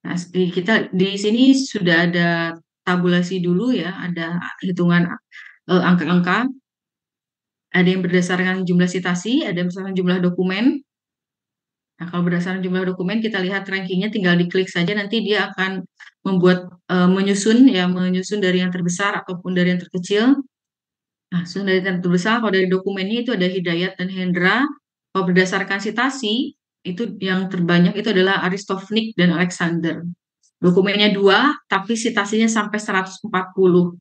Nah, kita di sini sudah ada tabulasi dulu ya, ada hitungan angka-angka, ada yang berdasarkan jumlah sitasi, ada yang berdasarkan jumlah dokumen. Nah, kalau berdasarkan jumlah dokumen kita lihat rankingnya, tinggal diklik saja nanti dia akan membuat menyusun dari yang terbesar ataupun dari yang terkecil. Nah, menyusun dari yang terbesar, kalau dari dokumennya itu ada Hidayat dan Hendra. Kalau berdasarkan sitasi, itu yang terbanyak itu adalah Aristofnik dan Alexander. Dokumennya dua, tapi sitasinya sampai 140.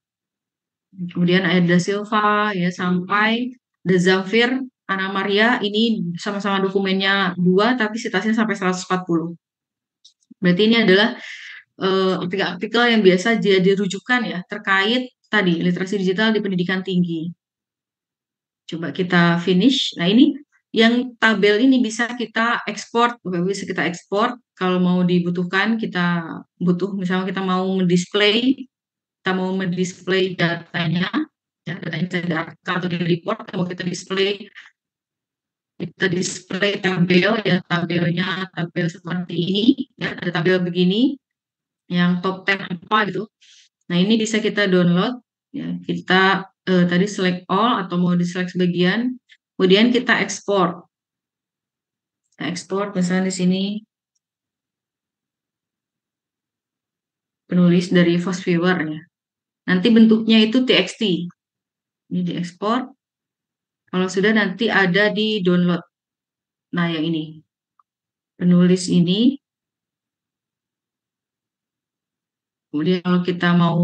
Kemudian ada Silva ya sampai The Zafir, Ana Maria ini sama-sama dokumennya dua, tapi sitasinya sampai 140. Berarti ini adalah artikel-artikel yang biasa jadi rujukan ya terkait tadi literasi digital di pendidikan tinggi. Coba kita finish. Nah ini yang tabel ini bisa kita ekspor, bisa kita ekspor kalau mau dibutuhkan. Kita butuh misalnya kita mau mendisplay datanya, ya, datanya dari artikel atau di report, kalau kita display tabel ya, tabel seperti ini, ya, ada tabel begini, yang top 10 apa gitu. Nah ini bisa kita download, ya, kita tadi select all atau mau di select sebagian, kemudian kita ekspor. Kita ekspor misalnya di sini penulis dari Fast Viewer ya. Nanti bentuknya itu TXT. Ini diekspor. Kalau sudah nanti ada di download. Nah, yang ini. Penulis ini. Kemudian kalau kita mau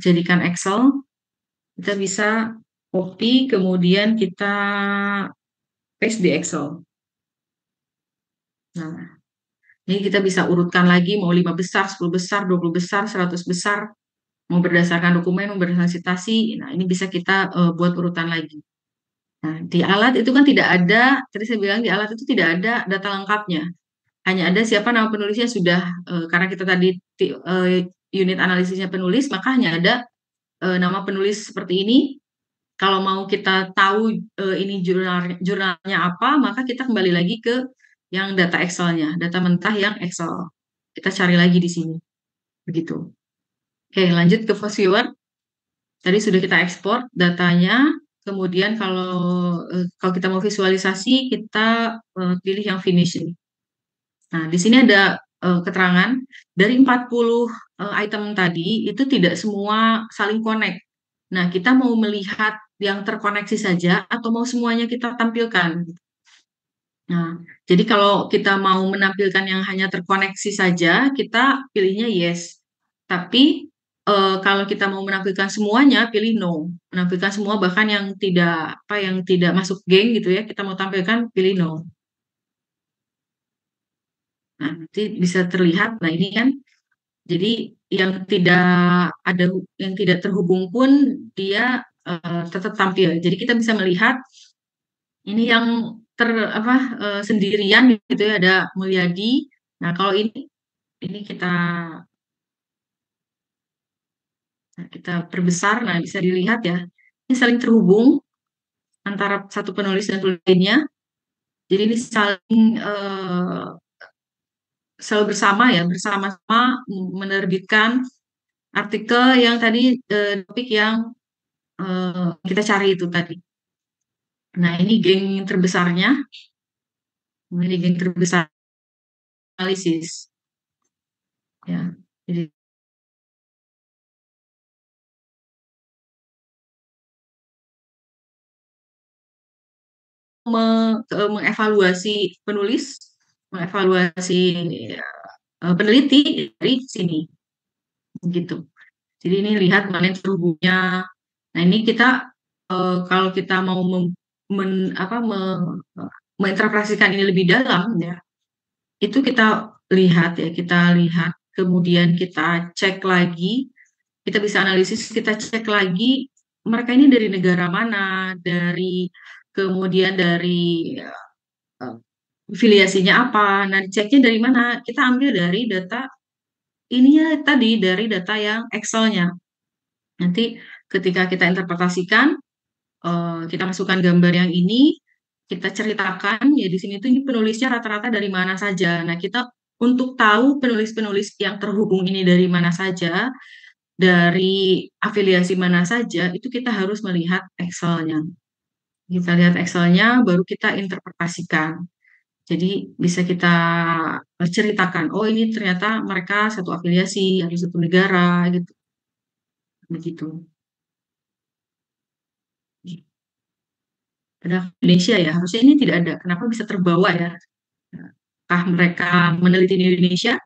jadikan Excel, kita bisa copy, kemudian kita paste di Excel. Nah, ini kita bisa urutkan lagi, mau 5 besar, 10 besar, 20 besar, 100 besar, mau berdasarkan dokumen, mau berdasarkan citasi. Nah, ini bisa kita buat urutan lagi. Nah, di alat itu kan tidak ada, tadi saya bilang di alat itu tidak ada data lengkapnya. Hanya ada siapa nama penulisnya sudah, karena kita tadi unit analisisnya penulis, maka hanya ada nama penulis seperti ini. Kalau mau kita tahu ini jurnalnya apa, maka kita kembali lagi ke yang data Excel-nya, data mentah yang Excel. Kita cari lagi di sini, begitu. Oke, lanjut ke Fast Viewer. Tadi sudah kita ekspor datanya. Kemudian kalau kita mau visualisasi, kita pilih yang finish ini. Nah, di sini ada keterangan dari 40 item tadi itu tidak semua saling connect. Nah, kita mau melihat yang terkoneksi saja atau mau semuanya kita tampilkan. Nah, jadi kalau kita mau menampilkan yang hanya terkoneksi saja, kita pilihnya yes. Tapi kalau kita mau menampilkan semuanya, pilih no. Menampilkan semua bahkan yang tidak masuk geng gitu ya, kita mau tampilkan pilih no. Nah, nanti bisa terlihat. Nah, ini kan jadi yang tidak yang tidak terhubung pun dia tetap tampil. Jadi kita bisa melihat ini yang sendirian gitu ya, ada Mulyadi. Nah, kalau ini kita perbesar, nah bisa dilihat ya. Ini saling terhubung antara satu penulis dan penulis lainnya. Jadi ini selalu bersama ya, bersama-sama menerbitkan artikel yang tadi topik yang kita cari itu tadi. Nah, ini geng terbesarnya. Ini geng terbesar analisis. Ya, jadi mengevaluasi penulis, mengevaluasi peneliti dari sini, gitu. Jadi ini lihat mana yang terhubungnya. Nah, ini kita kalau kita mau menginterpretasikan ini lebih dalam ya, itu kita lihat, kemudian kita cek lagi, kita bisa analisis, kita cek lagi mereka ini dari negara mana, kemudian dari filiasinya apa. Nah, ceknya dari mana? Kita ambil dari data ininya tadi, dari data yang Excel-nya. Nanti ketika kita interpretasikan, kita masukkan gambar yang ini, kita ceritakan ya di sini tuh ini penulisnya rata-rata dari mana saja. Nah, kita untuk tahu penulis-penulis yang terhubung ini dari mana saja, dari afiliasi mana saja, itu kita harus melihat Excel-nya. Kita lihat Excel-nya, baru kita interpretasikan. Jadi bisa kita ceritakan, oh ini ternyata mereka satu afiliasi, atau satu negara, gitu. Begitu. Padahal Indonesia ya, harusnya ini tidak ada. Kenapa bisa terbawa ya? Apakah mereka meneliti di Indonesia?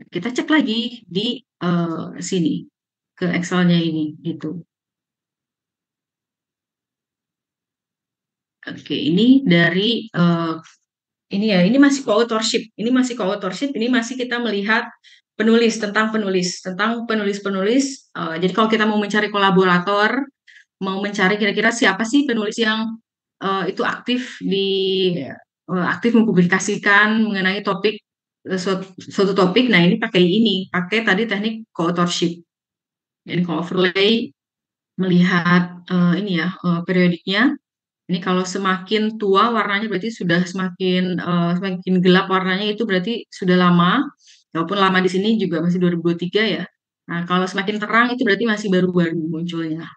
Kita cek lagi di sini, ke Excel-nya ini, gitu. Oke, ini dari ini ya, ini masih co-authorship. Ini masih co-authorship, ini masih kita melihat tentang penulis-penulis. Jadi kalau kita mau mencari kolaborator, mau mencari kira-kira siapa sih penulis yang itu aktif mempublikasikan mengenai topik suatu topik. Nah, ini pakai tadi teknik co-authorship. Jadi kalau overlay melihat ini ya periodiknya. Ini kalau semakin tua warnanya berarti sudah semakin gelap warnanya, itu berarti sudah lama. Walaupun lama di sini juga masih 2023 ya. Nah, kalau semakin terang itu berarti masih baru-baru munculnya.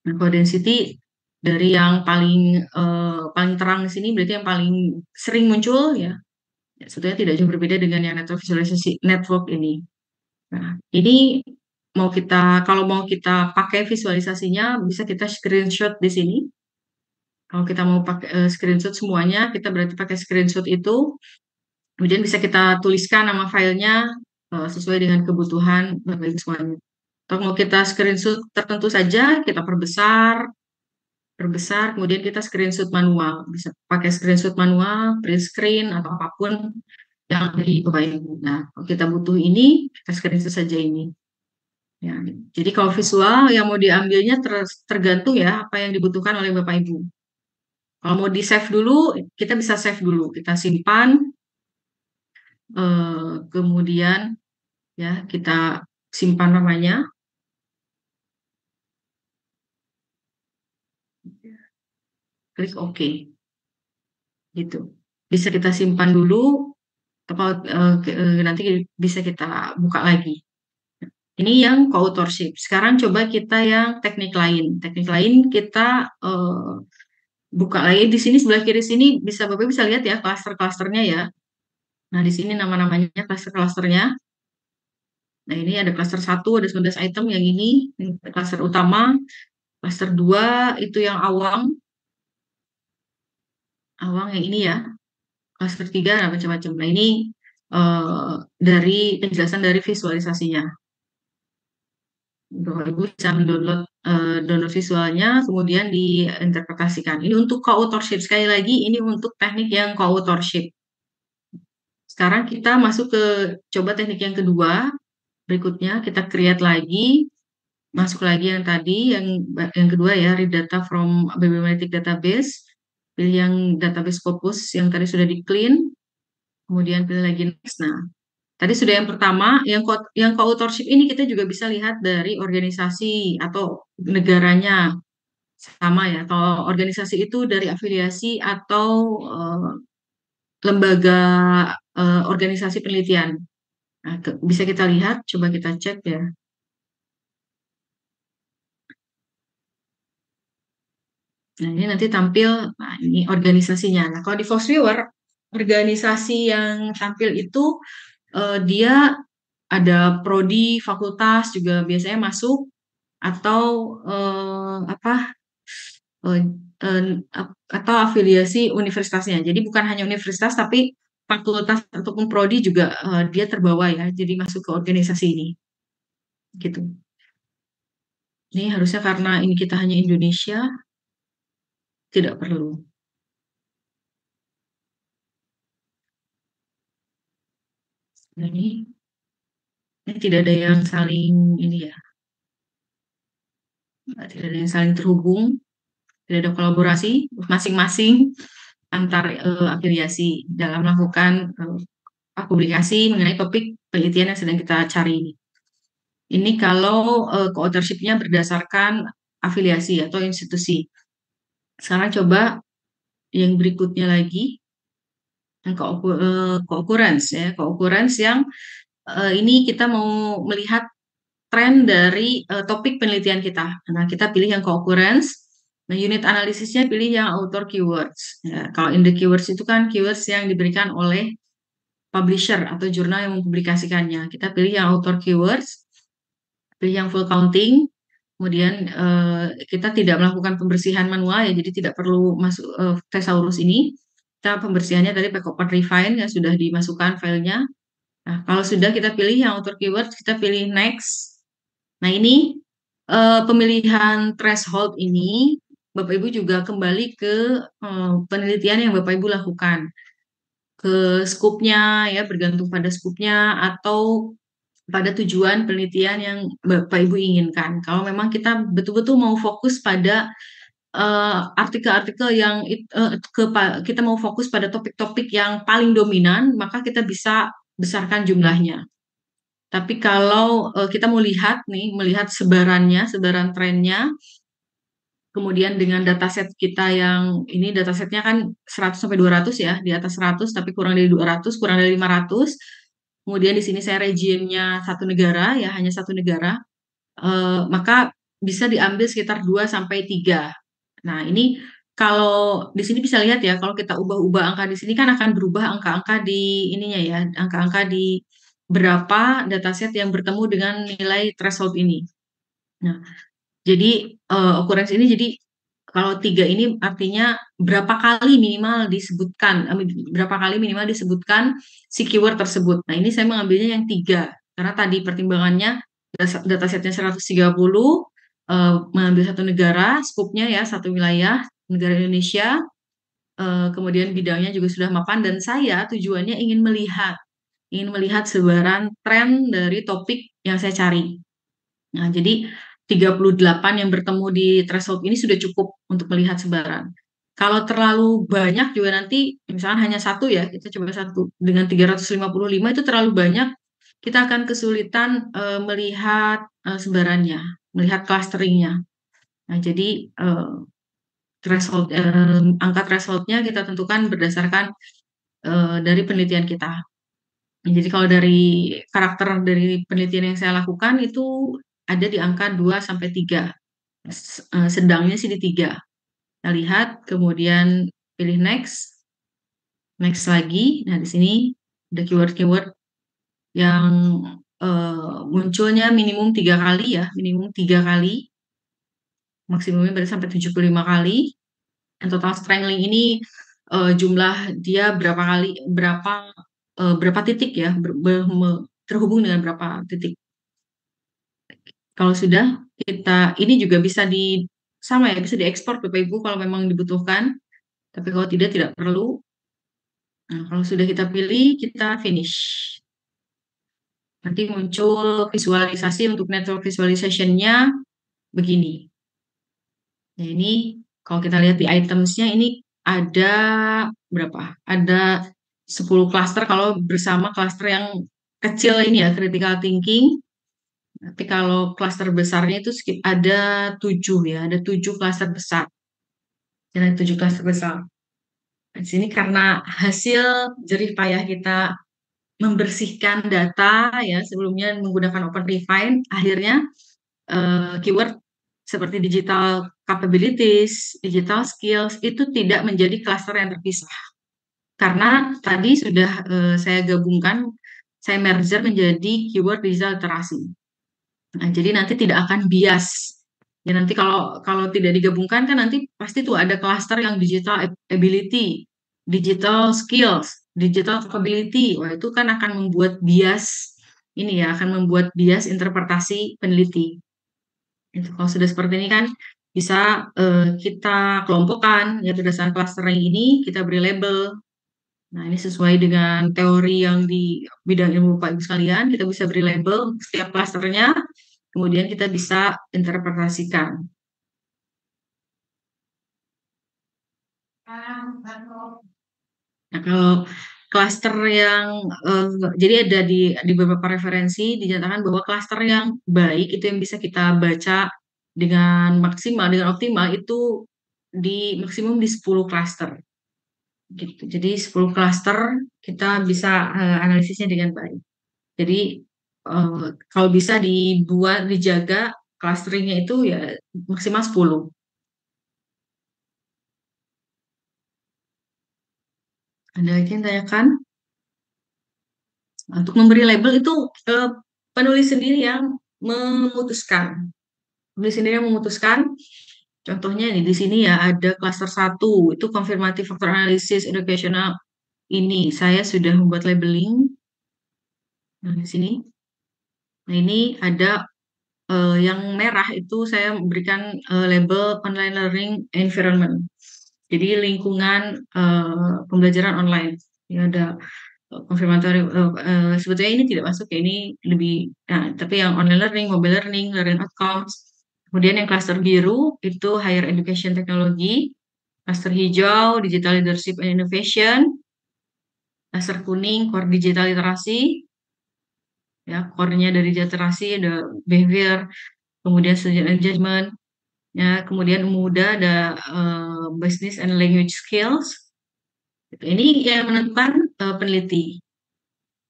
Nah, kalau density dari yang paling terang di sini berarti yang paling sering muncul ya. Sebetulnya tidak jauh berbeda dengan yang network visualisasi network ini. Nah, ini kalau mau kita pakai visualisasinya bisa kita screenshot di sini. Kalau kita mau pakai screenshot semuanya, kita berarti pakai screenshot itu, kemudian bisa kita tuliskan nama filenya sesuai dengan kebutuhan Bapak Ibu semuanya. Atau mau kita screenshot tertentu saja, kita perbesar, kemudian kita screenshot manual. Bisa pakai screenshot manual, print screen, atau apapun yang ada di Bapak Ibu. Nah, kalau kita butuh ini, kita screenshot saja ini. Ya, jadi kalau visual yang mau diambilnya tergantung ya apa yang dibutuhkan oleh Bapak Ibu. Kalau mau di-save dulu, kita bisa save dulu. Kita simpan, kemudian ya kita simpan namanya. Klik OK. Gitu. Bisa kita simpan dulu, atau nanti bisa kita buka lagi. Ini yang co-authorship. Sekarang coba kita yang teknik lain. Teknik lain kita buka lagi di sini sebelah kiri sini, Bapak bisa lihat ya klaster-klasternya ya. Nah, di sini nama-namanya klaster-klasternya. Nah, ini ada klaster 1, ada 19 item yang ini klaster utama. Klaster 2 itu yang awang. Awang yang ini ya. Klaster 3 ada macam-macam. Nah, ini dari penjelasan dari visualisasinya. Bapak Ibu bisa download visualnya, kemudian diinterpretasikan. Ini untuk co-authorship. Sekali lagi, ini untuk teknik yang co-authorship. Sekarang kita masuk ke coba teknik yang kedua. Berikutnya kita create lagi, masuk lagi yang tadi, yang kedua ya, read data from bibliometric database. Pilih yang database Scopus yang tadi sudah di clean, kemudian pilih lagi next. Nah, tadi sudah yang pertama, yang co-authorship ini kita juga bisa lihat dari organisasi atau negaranya sama ya. Kalau organisasi itu dari afiliasi atau lembaga organisasi penelitian. Nah, bisa kita lihat, coba kita cek ya. Nah, ini nanti tampil, nah ini organisasinya. Nah, kalau di Fox Viewer, organisasi yang tampil itu dia ada prodi, fakultas juga biasanya masuk, atau apa eh, eh, atau afiliasi universitasnya. Jadi bukan hanya universitas, tapi fakultas ataupun prodi juga dia terbawa ya. Jadi masuk ke organisasi ini, gitu. Ini harusnya karena ini kita hanya Indonesia, tidak perlu. Nah, ini tidak ada yang saling ini ya, tidak ada yang saling terhubung, tidak ada kolaborasi masing-masing antar afiliasi dalam melakukan publikasi mengenai topik penelitian yang sedang kita cari. Ini kalau co-authorship-nya berdasarkan afiliasi atau institusi. Sekarang coba yang berikutnya lagi. yang co-occurrence ya, co-occurrence yang ini kita mau melihat tren dari topik penelitian kita. Nah, kita pilih yang co-occurrence. Nah, unit analisisnya pilih yang author keywords. Ya, kalau in the keywords itu kan keywords yang diberikan oleh publisher atau jurnal yang mempublikasikannya. Kita pilih yang author keywords, pilih yang full counting. Kemudian kita tidak melakukan pembersihan manual ya, jadi tidak perlu masuk thesaurus ini. Kita pembersihannya tadi pakai Open Refine yang sudah dimasukkan filenya. Nah, kalau sudah kita pilih yang author keywords, kita pilih next. Nah, ini pemilihan threshold ini Bapak Ibu juga kembali ke penelitian yang Bapak Ibu lakukan, ke skupnya ya, bergantung pada skupnya atau pada tujuan penelitian yang Bapak Ibu inginkan. Kalau memang kita betul-betul mau fokus pada artikel-artikel yang kita mau fokus pada topik-topik yang paling dominan, maka kita bisa besarkan jumlahnya. Tapi kalau kita mau lihat nih, melihat sebarannya, sebaran trennya, kemudian dengan dataset kita yang ini datasetnya kan 100 sampai 200 ya, di atas 100 tapi kurang dari 200, kurang dari 500. Kemudian di sini saya regionnya satu negara ya, hanya satu negara. Maka bisa diambil sekitar 2 sampai 3. Nah, ini kalau di sini bisa lihat ya, kalau kita ubah-ubah angka di sini kan akan berubah angka-angka di ininya ya, angka-angka di berapa dataset yang bertemu dengan nilai threshold ini. Nah, jadi occurrence ini jadi kalau 3 ini artinya berapa kali minimal disebutkan, berapa kali minimal disebutkan si keyword tersebut. Nah, ini saya mengambilnya yang 3 karena tadi pertimbangannya datasetnya 130, mengambil satu negara, skupnya ya satu wilayah, negara Indonesia, kemudian bidangnya juga sudah mapan dan saya tujuannya ingin melihat sebaran tren dari topik yang saya cari. Nah, jadi 38 yang bertemu di threshold ini sudah cukup untuk melihat sebaran. Kalau terlalu banyak juga nanti, misalkan hanya satu ya, kita coba satu dengan 355 itu terlalu banyak, kita akan kesulitan melihat sebarannya, melihat clusteringnya. Nah, jadi angka thresholdnya kita tentukan berdasarkan dari penelitian kita. Jadi kalau dari karakter dari penelitian yang saya lakukan itu ada di angka 2 sampai 3. Sedangnya sih di 3. Kita lihat, kemudian pilih next. Next lagi. Nah, di sini ada keyword-keyword yang munculnya minimum 3 kali ya, minimum 3 kali. Maksimumnya berarti sampai 75 kali. Dan total strangling ini jumlah dia berapa kali, berapa titik ya, terhubung dengan berapa titik. Kalau sudah kita ini juga bisa sama ya, bisa diekspor Bapak Ibu kalau memang dibutuhkan. Tapi kalau tidak perlu. Nah, kalau sudah kita pilih, kita finish. Nanti muncul visualisasi untuk network visualization-nya begini. Nah, ini kalau kita lihat di items-nya ini ada berapa? Ada 10 cluster kalau bersama cluster yang kecil ini ya, critical thinking. Tapi kalau cluster besarnya itu ada 7 ya, ada 7 cluster besar. Ada 7 cluster besar. Di sini karena hasil jerih payah kita membersihkan data ya sebelumnya menggunakan Open Refine, akhirnya keyword seperti digital capabilities, digital skills itu tidak menjadi cluster yang terpisah. Karena tadi sudah saya gabungkan, saya merger menjadi keyword digital literasi. Nah, jadi nanti tidak akan bias. Ya nanti kalau tidak digabungkan kan nanti pasti tuh ada cluster yang digital ability, digital skills, digital capability. Wah, itu kan akan membuat bias ini ya, akan membuat bias interpretasi peneliti. Itu kalau sudah seperti ini kan bisa kita kelompokkan ya berdasarkan clustering ini kita beri label. Nah, ini sesuai dengan teori yang di bidang ilmu Bapak Ibu sekalian, kita bisa beri label setiap klasternya, kemudian kita bisa interpretasikan. Nah, kalau klaster yang jadi ada di beberapa referensi dinyatakan bahwa klaster yang baik itu yang bisa kita baca dengan maksimal, dengan optimal itu di maksimum di 10 klaster. gitu. Jadi 10 klaster kita bisa analisisnya dengan baik. Jadi kalau bisa dibuat dijaga clusteringnya itu ya maksimal 10. Ada lagi yang tanyakan? Untuk memberi label itu eh, penulis sendiri yang memutuskan. Penulis sendiri yang memutuskan. Contohnya nih di sini ya ada cluster 1 itu confirmative factor analysis educational. Ini saya sudah membuat labeling. Nah, di sini. Nah, ini ada yang merah itu saya memberikan label online learning environment. Jadi lingkungan pembelajaran online. Ini ada konfirmatori. Sebetulnya ini tidak masuk ya, ini lebih. Nah, tapi yang online learning, mobile learning, learning outcomes. Kemudian yang cluster biru itu higher education technology. Cluster hijau digital leadership and innovation. Cluster kuning core digital literasi. Ya, core-nya dari literasi ada behavior, kemudian student engagement, ya, kemudian muda ada business and language skills. Ini yang menentukan peneliti.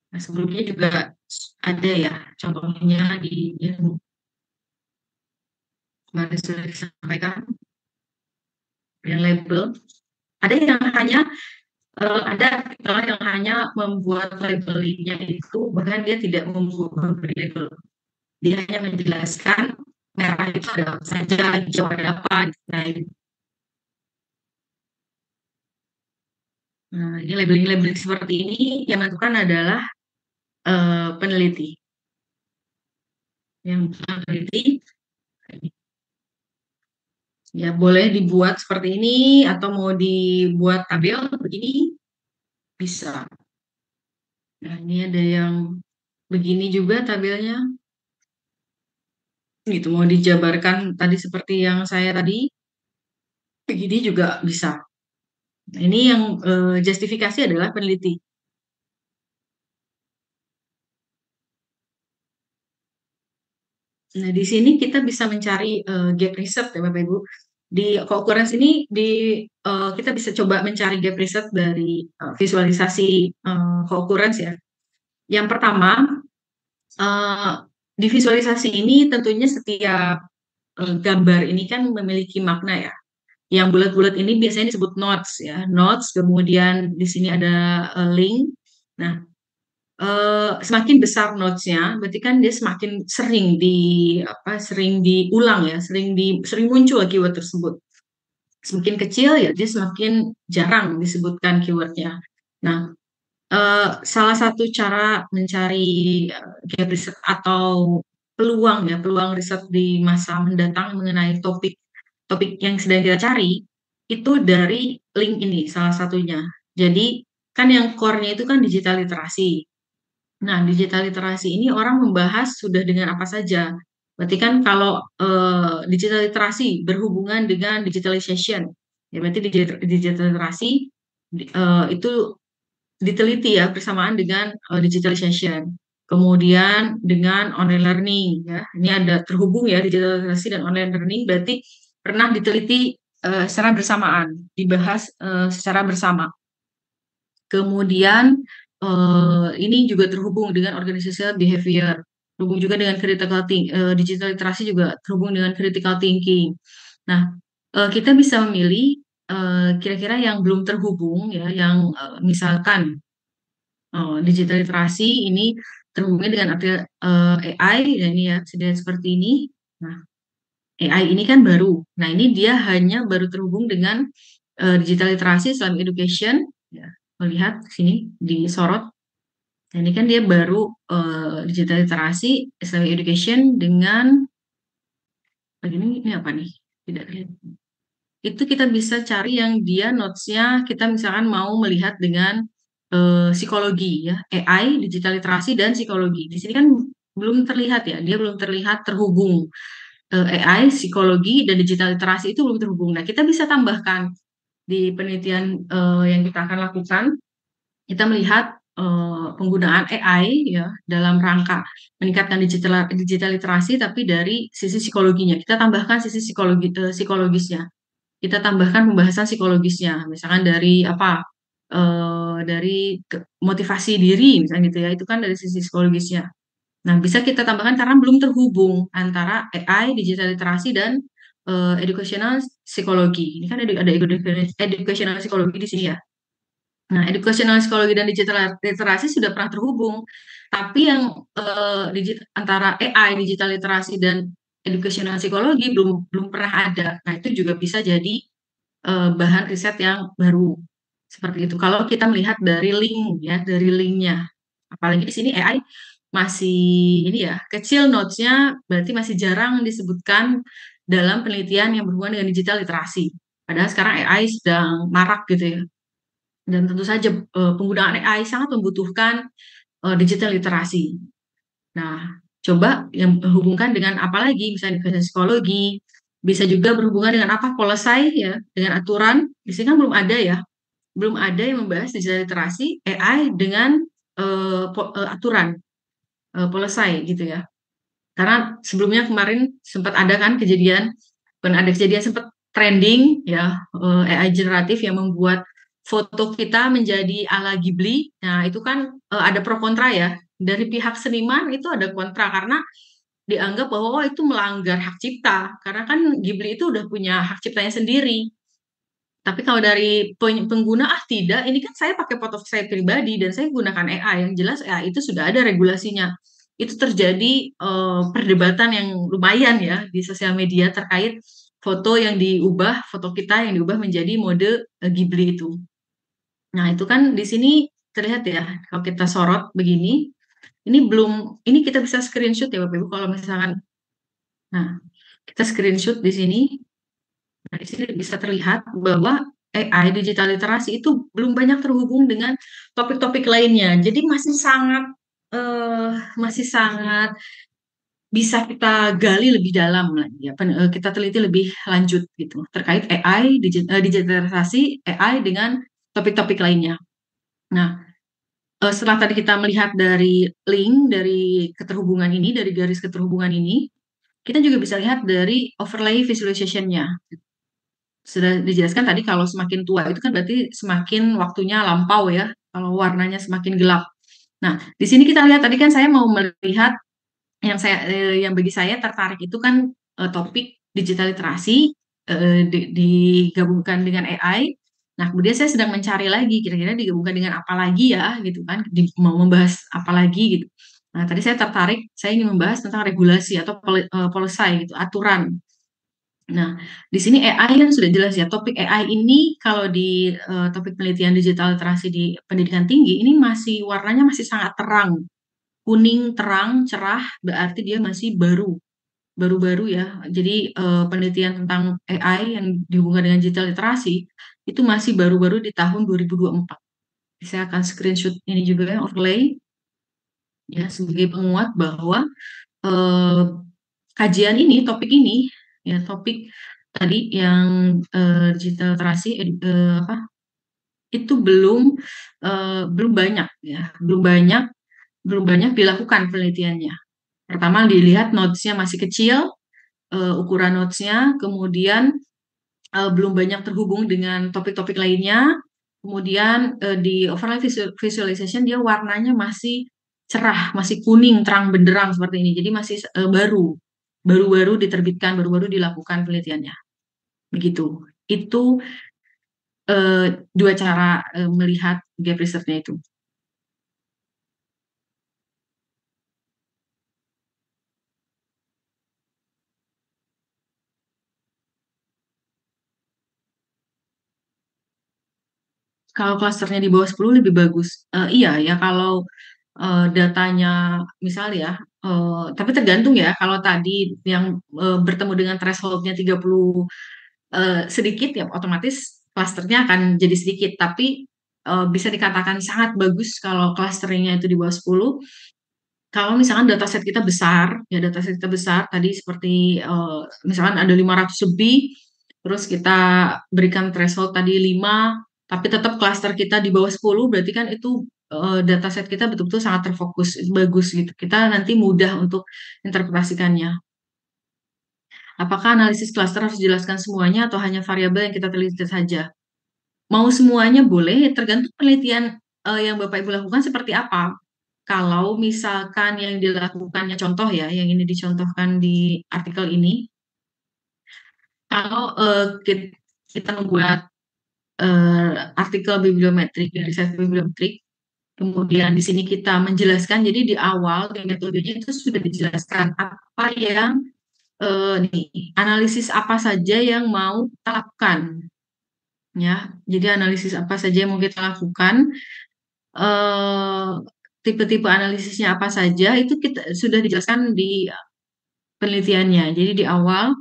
Nah, sebelumnya juga ada ya contohnya di yang kemarin sudah disampaikan yang label. Ada yang hanya ada orang yang hanya membuat labelingnya itu bahkan dia tidak memberi label. Dia hanya menjelaskan merah itu ada apa saja, hijau ada apa. Nah, ini labeling-labeling seperti ini yang menentukan adalah peneliti. Yang peneliti ya boleh dibuat seperti ini atau mau dibuat tabel begini bisa. Nah, ini ada yang begini juga tabelnya. Gitu mau dijabarkan tadi seperti yang saya tadi begini juga bisa. Nah, ini yang justifikasi adalah peneliti. Nah, di sini kita bisa mencari gap research ya Bapak Ibu. Di co-occurrence ini kita bisa coba mencari gap research dari visualisasi co-occurrence ya. Yang pertama, eh, di visualisasi ini tentunya setiap gambar ini kan memiliki makna ya. Yang bulat-bulat ini biasanya disebut notes ya, notes. Kemudian di sini ada link. Nah, semakin besar notes-nya, berarti kan dia semakin sering sering diulang ya, sering muncul keyword tersebut. Semakin kecil ya dia semakin jarang disebutkan keywordnya. Nah, salah satu cara mencari gap riset atau peluang ya, peluang riset di masa mendatang mengenai topik topik yang sedang kita cari itu dari link ini salah satunya. Jadi kan yang core-nya itu kan digital literasi. Nah, digital literasi ini orang membahas sudah dengan apa saja. Berarti kan kalau digital literasi berhubungan dengan digitalization, ya berarti digital literasi itu diteliti ya bersamaan dengan digitalization. Kemudian dengan online learning ya. Ini ada terhubung ya digital literasi dan online learning berarti pernah diteliti secara bersamaan, dibahas secara bersama. Kemudian ini juga terhubung dengan organizational behavior, terhubung juga dengan digital literasi juga terhubung dengan critical thinking. Nah, kita bisa memilih kira-kira yang belum terhubung ya, yang misalkan digital literasi ini terhubungnya dengan AI, ya ini ya, sudah seperti ini. Nah, AI ini kan baru. Nah, ini dia hanya baru terhubung dengan digital literasi Islamic education. Ya, melihat sini disorot. Nah, ini kan dia baru digital literasi Islamic education dengan ini apa nih? Tidak lihat. Itu kita bisa cari yang dia notes-nya kita misalkan mau melihat dengan psikologi ya, AI, digital literasi dan psikologi. Di sini kan belum terlihat ya, dia belum terlihat terhubung. AI, psikologi dan digital literasi itu belum terhubung. Nah, kita bisa tambahkan di penelitian yang kita akan lakukan, kita melihat penggunaan AI ya dalam rangka meningkatkan digital literasi, tapi dari sisi psikologinya. Kita tambahkan sisi psikologisnya. Kita tambahkan pembahasan psikologisnya, misalkan dari apa? dari motivasi diri misalnya gitu ya, itu kan dari sisi psikologisnya. Nah, bisa kita tambahkan karena belum terhubung antara AI, digital literasi, dan educational psikologi. Ini kan ada educational psikologi di sini ya. Nah, educational psikologi dan digital literasi sudah pernah terhubung, tapi yang antara AI, digital literasi, dan educational psikologi belum belum pernah ada. Nah, itu juga bisa jadi bahan riset yang baru seperti itu. Kalau kita melihat dari link ya, dari linknya, apalagi di sini AI masih ini ya kecil notesnya, berarti masih jarang disebutkan dalam penelitian yang berhubungan dengan digital literasi. Padahal sekarang AI sedang marak gitu ya. Dan tentu saja penggunaan AI sangat membutuhkan digital literasi. Nah, coba yang hubungkan dengan apa lagi? Misalnya dengan psikologi, bisa juga berhubungan dengan apa? Polosai ya, dengan aturan. Di sini kan belum ada ya, belum ada yang membahas digital literasi AI dengan aturan polosai gitu ya. Karena sebelumnya kemarin sempat ada kan kejadian, bukan ada kejadian sempat trending ya AI generatif yang membuat foto kita menjadi ala Ghibli. Nah, itu kan ada pro kontra ya. Dari pihak seniman itu ada kontra karena dianggap bahwa oh, itu melanggar hak cipta. Karena kan Ghibli itu udah punya hak ciptanya sendiri. Tapi kalau dari pengguna tidak, ini kan saya pakai foto saya pribadi dan saya gunakan AI. Yang jelas AI itu sudah ada regulasinya. Itu terjadi perdebatan yang lumayan ya di sosial media terkait foto yang diubah, foto kita yang diubah menjadi mode Ghibli itu. Nah, itu kan di sini terlihat ya, kalau kita sorot begini, ini belum, ini kita bisa screenshot ya Bapak Ibu kalau misalkan, nah kita screenshot di sini. Nah, di sini bisa terlihat bahwa AI digital literasi itu belum banyak terhubung dengan topik-topik lainnya. Jadi masih sangat bisa kita gali lebih dalam lagi ya, kita teliti lebih lanjut gitu terkait AI digitalisasi AI dengan topik-topik lainnya. Nah, setelah tadi kita melihat dari link dari keterhubungan ini, dari garis keterhubungan ini, kita juga bisa lihat dari overlay visualization-nya. Sudah dijelaskan tadi kalau semakin tua itu kan berarti semakin waktunya lampau ya, kalau warnanya semakin gelap. Nah, di sini kita lihat tadi kan saya mau melihat yang bagi saya tertarik itu kan topik digital literasi digabungkan dengan AI. Nah, kemudian saya sedang mencari lagi kira-kira digabungkan dengan apa lagi ya gitu kan, mau membahas apa lagi gitu. Nah, tadi saya tertarik, saya ingin membahas tentang regulasi atau policy gitu, aturan. Nah, di sini AI kan sudah jelas ya, topik AI ini kalau di topik penelitian digital literasi di pendidikan tinggi, ini masih warnanya masih sangat terang, kuning terang, cerah, berarti dia masih baru-baru ya. Jadi penelitian tentang AI yang dihubungkan dengan digital literasi, itu masih baru-baru di tahun 2024. Saya akan screenshot ini juga ya, overlay, ya, sebagai penguat bahwa eh, kajian ini, topik ini, ya topik tadi yang digital literasi itu belum banyak ya, belum banyak dilakukan penelitiannya. Pertama dilihat notesnya masih kecil, ukuran notesnya, kemudian belum banyak terhubung dengan topik-topik lainnya, kemudian di overlay visualization dia warnanya masih cerah, masih kuning, terang benderang seperti ini. Jadi masih baru-baru diterbitkan, baru-baru dilakukan penelitiannya. Begitu. Itu dua cara melihat gap research-nya itu. Kalau klasternya di bawah 10 lebih bagus. Iya ya, kalau datanya misalnya ya, tapi tergantung ya, kalau tadi yang bertemu dengan threshold-nya 30 sedikit ya otomatis klasternya akan jadi sedikit, tapi bisa dikatakan sangat bagus kalau klasternya itu di bawah 10. Kalau misalkan dataset kita besar, ya dataset kita besar, tadi seperti misalkan ada 500 lebih, terus kita berikan threshold tadi 5, tapi tetap klaster kita di bawah 10, berarti kan itu dataset kita betul-betul sangat terfokus, bagus gitu. Kita nanti mudah untuk interpretasikannya. Apakah analisis klaster harus dijelaskan semuanya atau hanya variabel yang kita teliti saja? Mau semuanya boleh, tergantung penelitian yang Bapak Ibu lakukan seperti apa. Kalau misalkan yang dilakukannya contoh ya, yang ini dicontohkan di artikel ini, kalau kita membuat artikel bibliometrik dari riset bibliometrik, kemudian di sini kita menjelaskan, jadi di awal di metodenya itu sudah dijelaskan apa yang analisis apa saja yang mau kita lakukan, ya. Jadi analisis apa saja yang mau kita lakukan, eh, tipe-tipe analisisnya apa saja itu kita sudah dijelaskan di penelitiannya. Jadi di awal,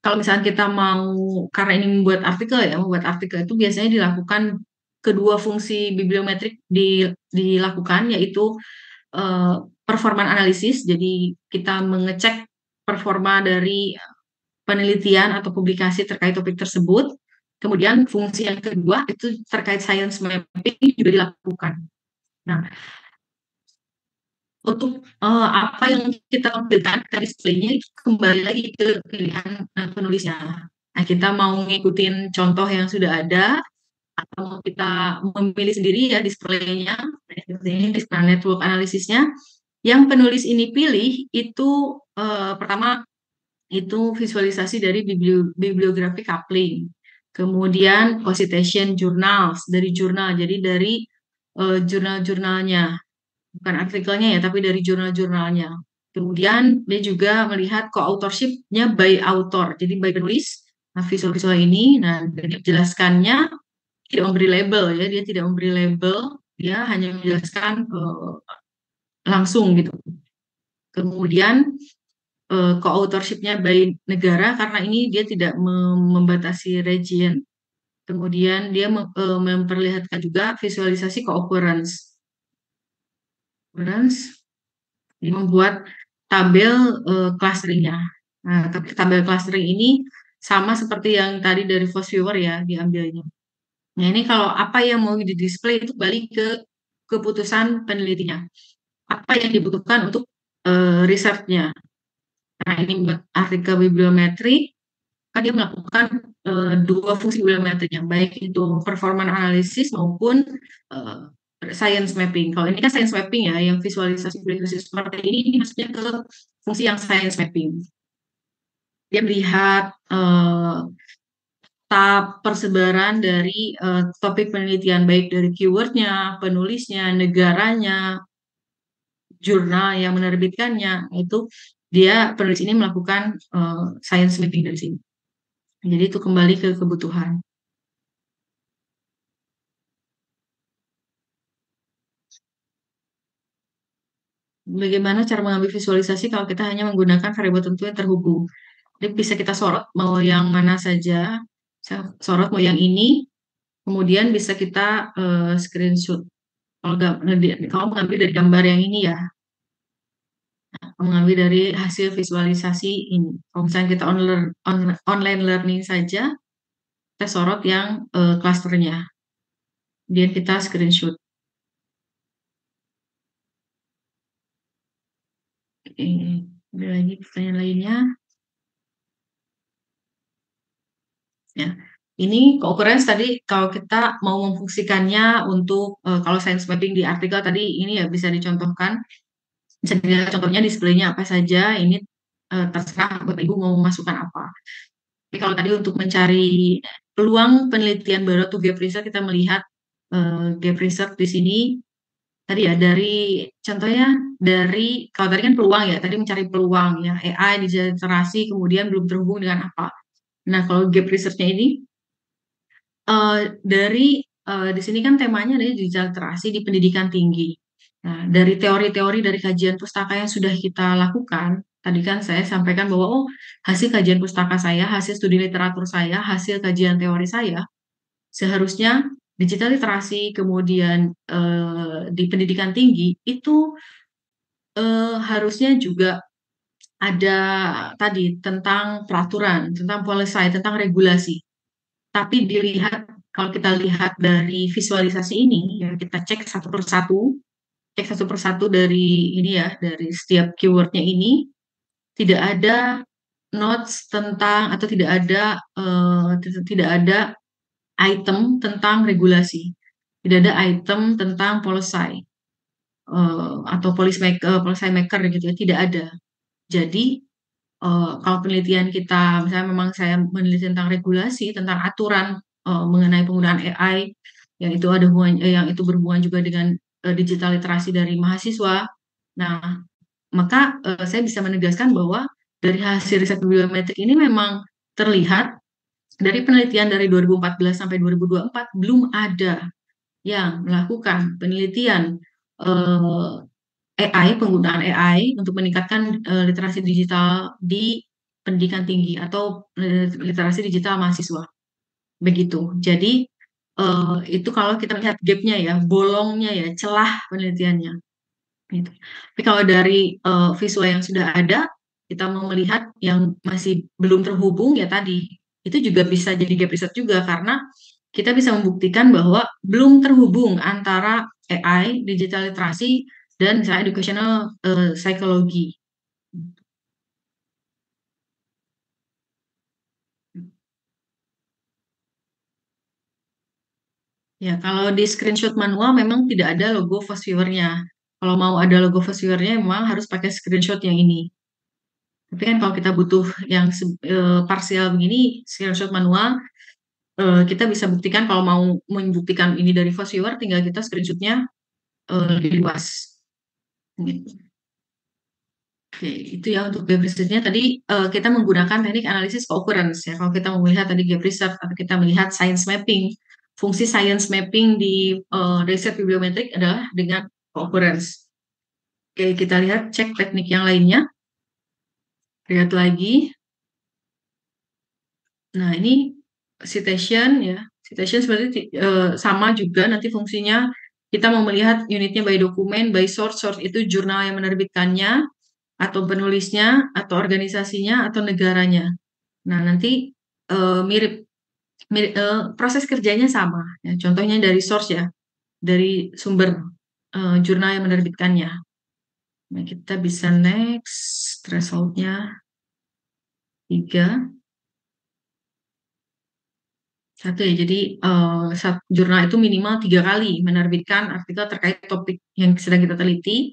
kalau misalnya kita mau, karena ini membuat artikel itu biasanya dilakukan kedua fungsi bibliometrik dilakukan, yaitu eh, performa analisis. Jadi kita mengecek performa dari penelitian atau publikasi terkait topik tersebut. Kemudian fungsi yang kedua itu terkait science mapping juga dilakukan. Nah, untuk apa yang kita tampilkan dari displaynya itu kembali lagi ke pilihan penulisnya. Nah, kita mau ngikutin contoh yang sudah ada atau mau kita memilih sendiri ya displaynya. Nah, seperti ini display network analisisnya. Yang penulis ini pilih itu pertama itu visualisasi dari bibliografi coupling. Kemudian citation journals dari jurnal, jadi dari jurnal-jurnalnya, bukan artikelnya ya, tapi dari jurnal-jurnalnya. Kemudian dia juga melihat co-authorship-nya by author, jadi by penulis. Nah, visual-visual ini, nah dari jelaskannya tidak memberi label ya, dia tidak memberi label, dia hanya menjelaskan langsung gitu. Kemudian co-authorship-nya by negara karena ini dia tidak membatasi region. Kemudian dia memperlihatkan juga visualisasi co-occurrence. Dia membuat tabel clusteringnya. Nah, tapi tabel clustering ini sama seperti yang tadi dari Force Viewer ya diambilnya. Nah, ini kalau apa yang mau di display itu balik ke keputusan penelitinya. Apa yang dibutuhkan untuk research-nya. Nah, ini buat artikel bibliometri, kan dia melakukan dua fungsi bibliometrinya, baik itu performance analysis maupun uh, science mapping. Kalau ini kan science mapping ya, yang visualisasi seperti ini maksudnya ke fungsi yang science mapping. Dia melihat tahap persebaran dari topik penelitian, baik dari keywordnya, penulisnya, negaranya, jurnal yang menerbitkannya. Itu dia penulis ini melakukan science mapping dari sini. Jadi itu kembali ke kebutuhan. Bagaimana cara mengambil visualisasi kalau kita hanya menggunakan variabel tertentu yang terhubung? Jadi bisa kita sorot mau yang mana saja, saya sorot mau yang ini, kemudian bisa kita screenshot. Kalau mengambil dari gambar yang ini ya, mengambil dari hasil visualisasi ini. Kalau misalnya kita online learning saja, kita sorot yang klasternya, kemudian kita screenshot. Oke, ada lagi pertanyaan lainnya? Ya, ini co-occurrence tadi kalau kita mau memfungsikannya untuk kalau science mapping di artikel tadi ini ya bisa dicontohkan, bisa dilihat contohnya displaynya apa saja. Ini terserah Bapak Ibu mau memasukkan apa. Tapi kalau tadi untuk mencari peluang penelitian baru atau gap research, kita melihat gap research di sini tadi ya dari contohnya dari kalau tadi kan peluang ya, tadi mencari peluang ya AI digitalisi kemudian belum terhubung dengan apa. Nah, kalau gap research-nya ini dari di sini kan temanya adalah digital literasi di pendidikan tinggi. Nah, dari teori-teori dari kajian pustaka yang sudah kita lakukan, tadi kan saya sampaikan bahwa oh hasil kajian pustaka saya, hasil studi literatur saya, hasil kajian teori saya, seharusnya digital literasi kemudian di pendidikan tinggi itu harusnya juga ada tadi tentang peraturan, tentang policy, tentang regulasi. Tapi dilihat, kalau kita lihat dari visualisasi ini, ya kita cek satu persatu dari ini ya, dari setiap keywordnya ini, tidak ada notes tentang atau tidak ada item tentang regulasi, tidak ada item tentang policy atau policy maker gitu ya, tidak ada. Jadi kalau penelitian kita, misalnya memang saya meneliti tentang regulasi, tentang aturan mengenai penggunaan AI, yang itu berhubungan juga dengan digital literasi dari mahasiswa. Nah, maka saya bisa menegaskan bahwa dari hasil riset bibliometrik ini memang terlihat dari penelitian dari 2014 sampai 2024 belum ada yang melakukan penelitian eh, AI, penggunaan AI untuk meningkatkan literasi digital di pendidikan tinggi atau literasi digital mahasiswa. Begitu. Jadi itu kalau kita lihat gapnya ya, bolongnya ya, celah penelitiannya. Gitu. Tapi kalau dari visual yang sudah ada, kita mau melihat yang masih belum terhubung ya tadi, itu juga bisa jadi gap riset juga karena kita bisa membuktikan bahwa belum terhubung antara AI, digital literasi, dan misalnya educational psychology. Ya, kalau di screenshot manual memang tidak ada logo fast viewer-nya. Kalau mau ada logo fast viewer-nya memang harus pakai screenshot yang ini. Tapi kan kalau kita butuh yang parsial begini, screenshot manual, kita bisa buktikan kalau mau membuktikan ini dari fast viewer, tinggal kita screenshotnya lebih luas. Gitu. Oke, itu ya untuk gap research-nya. Tadi kita menggunakan teknik analisis co-occurrence ya. Kalau kita mau melihat tadi gap research atau kita melihat science mapping, fungsi science mapping di riset bibliometrik adalah dengan co-occurrence. Oke, kita lihat cek teknik yang lainnya. Lihat lagi. Nah, ini citation ya. Citation seperti sama juga nanti fungsinya kita mau melihat unitnya by dokumen, by source. Source itu jurnal yang menerbitkannya, atau penulisnya, atau organisasinya, atau negaranya. Nah, nanti mirip, proses kerjanya sama. Ya. Contohnya dari source ya, dari sumber jurnal yang menerbitkannya. Nah, kita bisa next, thresholdnya 3. Satu ya, jadi jurnal itu minimal 3 kali menerbitkan artikel terkait topik yang sedang kita teliti,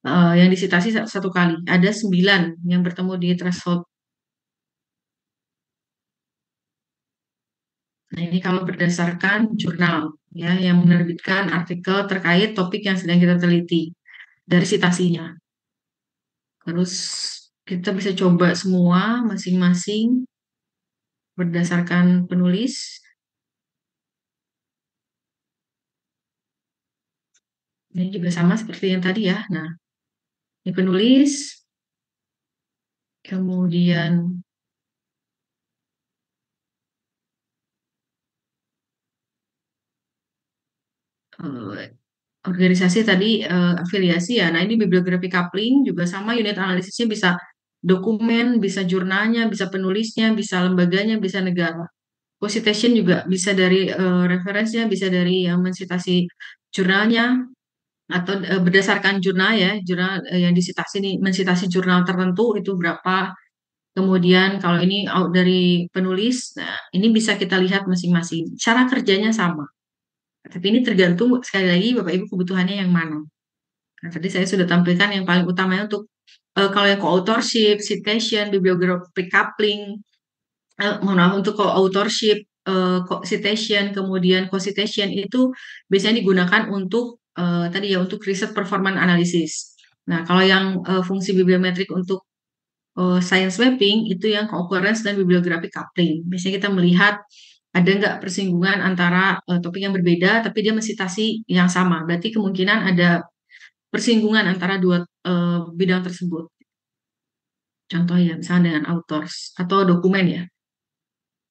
yang disitasi 1 kali. Ada 9 yang bertemu di threshold. Nah, ini kalau berdasarkan jurnal ya yang menerbitkan artikel terkait topik yang sedang kita teliti dari citasinya. Terus kita bisa coba semua masing-masing berdasarkan penulis. Ini juga sama seperti yang tadi ya. Nah, ini penulis, kemudian eh, organisasi tadi afiliasi ya. Nah, ini bibliografi coupling juga sama, unit analisisnya bisa dokumen, bisa jurnalnya, bisa penulisnya, bisa lembaganya, bisa negara. Co-citation juga bisa dari referensinya, bisa dari yang mensitasi jurnalnya, atau berdasarkan jurnal ya, jurnal yang disitasi nih, mensitasi jurnal tertentu itu berapa. Kemudian kalau ini dari penulis, nah ini bisa kita lihat masing-masing. Cara kerjanya sama. Tapi ini tergantung sekali lagi Bapak Ibu kebutuhannya yang mana. Nah, tadi saya sudah tampilkan yang paling utamanya untuk kalau yang co-authorship, citation, bibliographic coupling, mohon maaf untuk co-authorship, citation, kemudian co-citation itu biasanya digunakan untuk tadi ya untuk riset performance analysis. Nah, kalau yang fungsi bibliometrik untuk science mapping itu yang co-occurrence dan bibliographic coupling. Biasanya kita melihat ada nggak persinggungan antara topik yang berbeda, tapi dia mensitasi yang sama. Berarti kemungkinan ada persinggungan antara dua bidang tersebut. Contoh ya, misalnya dengan authors atau dokumen ya.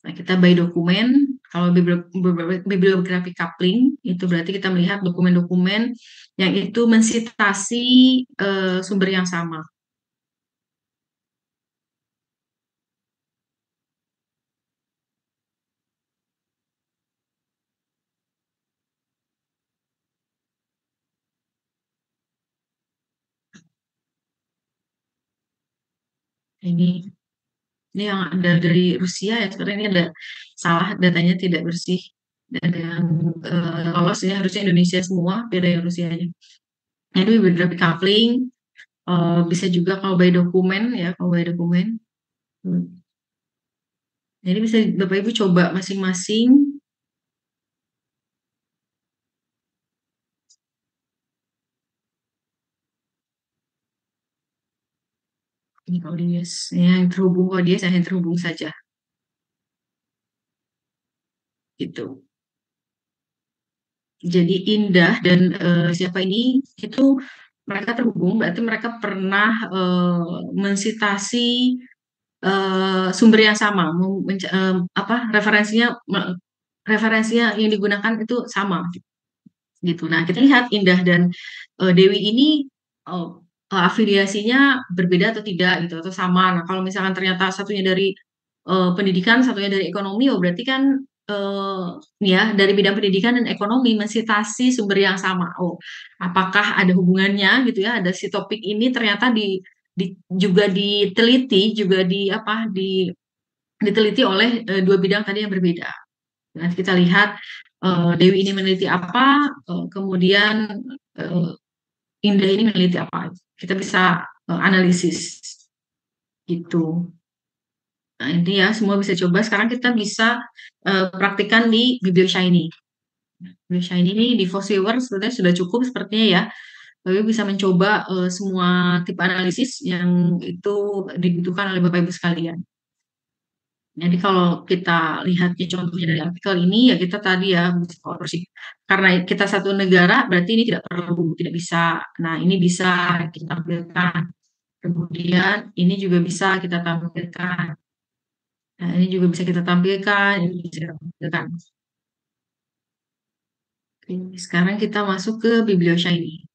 Nah, kita by dokumen, kalau bibliografi coupling, itu berarti kita melihat dokumen-dokumen yang itu mensitasi sumber yang sama. Ini yang ada dari Rusia ya, sebenarnya ini ada salah, datanya tidak bersih. dan yang lolos ini harusnya Indonesia semua, beda yang Rusianya. Nah, itu beberapa coupling, bisa juga kalau by dokumen ya, kalau by dokumen. Hmm. Jadi bisa Bapak Ibu coba masing-masing. Ini kalau dia yang terhubung, kalau dia saya yang terhubung saja gitu. Jadi Indah dan siapa ini itu mereka terhubung, berarti mereka pernah mensitasi sumber yang sama, apa referensinya yang digunakan itu sama gitu. Nah, kita lihat Indah dan Dewi ini eh, afiliasinya berbeda atau tidak gitu atau sama. Nah, kalau misalkan ternyata satunya dari pendidikan, satunya dari ekonomi, oh berarti kan eh, ya dari bidang pendidikan dan ekonomi mensitasi sumber yang sama. Oh, apakah ada hubungannya gitu ya? Ada si topik ini ternyata juga diteliti, juga diteliti oleh dua bidang tadi yang berbeda. Nanti kita lihat Dewi ini meneliti apa, kemudian eh, Indah ini meneliti apa. Kita bisa analisis gitu. Nah, ini ya semua bisa coba. Sekarang kita bisa praktikkan di BiblioShiny. BiblioShiny ini di Fossilver sebenarnya sudah cukup sepertinya ya. Tapi bisa mencoba semua tipe analisis yang itu dibutuhkan oleh Bapak Ibu sekalian. Jadi kalau kita lihatnya contohnya dari artikel ini ya kita tadi ya korupsi. Karena kita satu negara berarti ini tidak perlu, tidak bisa. Nah, ini bisa kita tampilkan. Kemudian ini juga bisa kita tampilkan. Nah, ini juga bisa kita tampilkan, ini bisa kita tampilkan. Oke, sekarang kita masuk ke BiblioShiny.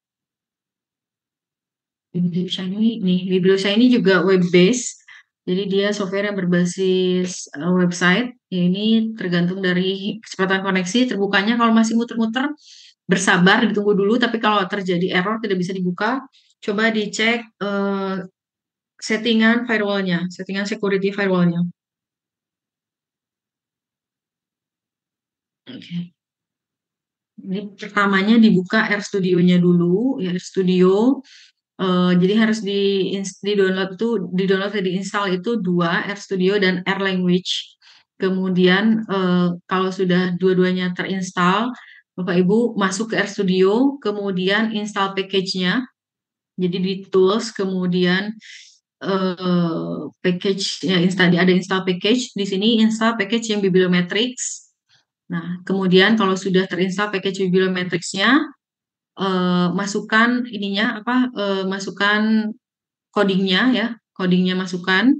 BiblioShiny nih, BiblioShiny juga web based. Jadi dia software yang berbasis website. Ya, ini tergantung dari kecepatan koneksi. Terbukanya kalau masih muter-muter, bersabar, ditunggu dulu. Tapi kalau terjadi error tidak bisa dibuka, coba dicek settingan firewallnya, settingan security firewallnya. Oke. Ini pertamanya dibuka RStudio-nya dulu, ya RStudio. Jadi harus di download tuh di download dan diinstal itu dua RStudio dan AirLanguage. Kemudian kalau sudah dua-duanya terinstal, Bapak Ibu masuk ke RStudio, kemudian install package-nya. Jadi di tools, kemudian package ya ada install package. Di sini install package yang Bibliometrics. Nah, kemudian kalau sudah terinstall package Bibliometrics-nya, masukkan ininya apa masukkan codingnya ya, codingnya masukkan.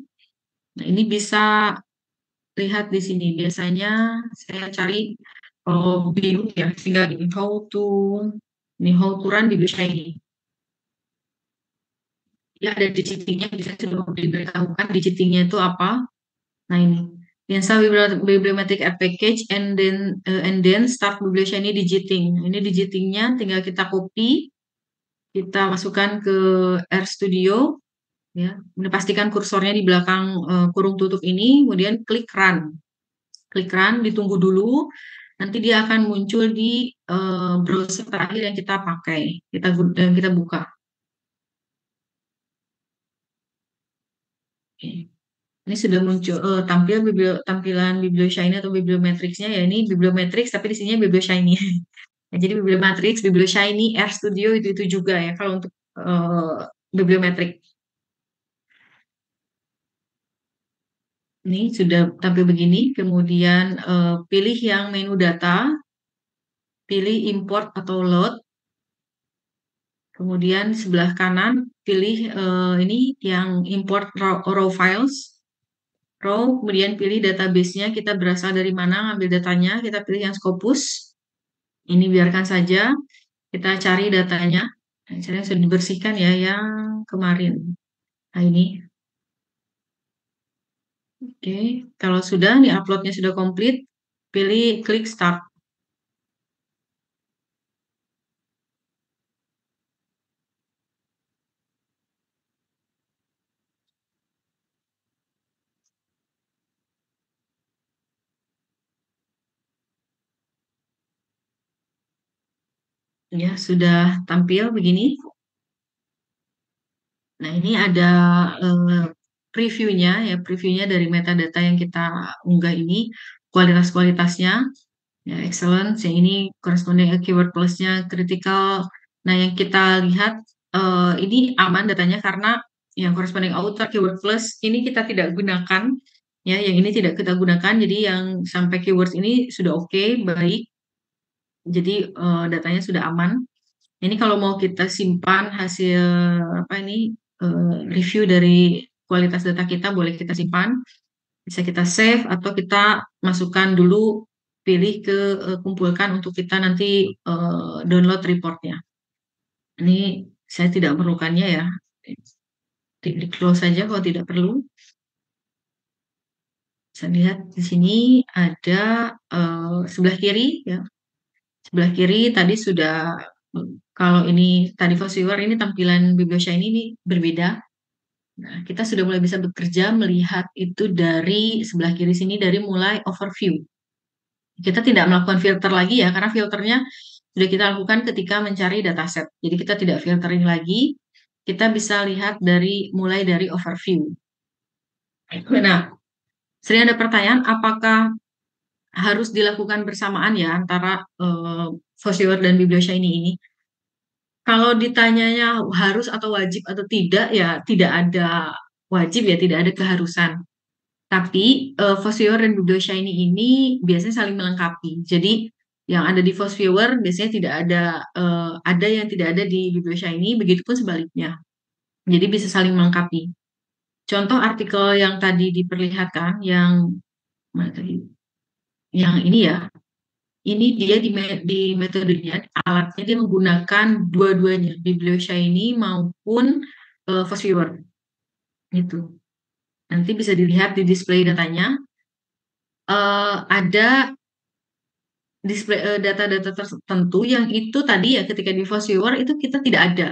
Nah, ini bisa lihat di sini. Biasanya saya cari bingung ya, tinggal di how to run di Shiny. Ya ada digitingnya, bisa sudah diberitahukan digitingnya itu apa. Nah ini. Install bibliometric app package and then start Shiny digiting. Nah, ini digitingnya tinggal kita copy, kita masukkan ke RStudio. Ya, pastikan kursornya di belakang kurung tutup ini, kemudian klik run, ditunggu dulu, nanti dia akan muncul di browser terakhir yang kita pakai, kita buka. Oke. Ini sudah muncul tampil tampilan BiblioShiny atau Bibliometrics-nya ya ini Bibliometrics tapi di sini BiblioShiny. Ya, jadi Bibliometrics, BiblioShiny, RStudio itu juga ya kalau untuk Bibliometric. Ini sudah tampil begini, kemudian pilih yang menu data, pilih import atau load, kemudian sebelah kanan pilih ini yang import raw files, raw, kemudian pilih database-nya, kita berasal dari mana ngambil datanya, kita pilih yang Scopus, ini biarkan saja, kita cari datanya, nah, yang sudah dibersihkan ya yang kemarin. Nah ini, oke, kalau sudah, nih uploadnya sudah komplit, pilih klik start. Ya, sudah tampil begini. Nah, ini ada previewnya ya, previewnya dari metadata yang kita unggah ini, kualitas-kualitasnya, ya, excellence, yang ini corresponding keyword plusnya critical. Nah, yang kita lihat ini aman datanya karena yang corresponding author keyword plus ini kita tidak gunakan, ya, yang ini tidak kita gunakan, jadi yang sampai keywords ini sudah oke, baik, jadi datanya sudah aman. Ini kalau mau kita simpan hasil apa ini review dari kualitas data kita, boleh kita simpan, bisa kita save atau kita masukkan dulu, pilih ke kumpulkan untuk kita nanti download reportnya. Ini saya tidak memerlukannya ya, di close saja kalau tidak perlu. Saya lihat di sini ada sebelah kiri ya, sebelah kiri tadi sudah, kalau ini tadi for viewer, ini tampilan Bibliosha ini berbeda. Nah, kita sudah mulai bisa bekerja melihat itu dari sebelah kiri sini, dari mulai overview. Kita tidak melakukan filter lagi ya, karena filternya sudah kita lakukan ketika mencari dataset. Jadi kita tidak filtering lagi, kita bisa lihat dari mulai dari overview. Nah, sering ada pertanyaan, apakah harus dilakukan bersamaan ya antara Fosviewer dan Bibliosha ini? Kalau ditanyanya harus atau wajib atau tidak, ya tidak ada wajib ya, tidak ada keharusan. Tapi Fosviewer dan Bibliosha ini biasanya saling melengkapi. Jadi yang ada di Fosviewer biasanya tidak ada, ada yang tidak ada di Bibliosha ini, begitupun sebaliknya. Jadi bisa saling melengkapi. Contoh artikel yang tadi diperlihatkan, yang mana tadi? Yang ini ya, ini dia di metodenya, alatnya dia menggunakan dua-duanya, Bibliosha ini maupun Fosviewer. Itu. Nanti bisa dilihat di display datanya. Ada display data-data tertentu yang itu tadi ya ketika di Fast Viewer itu kita tidak ada.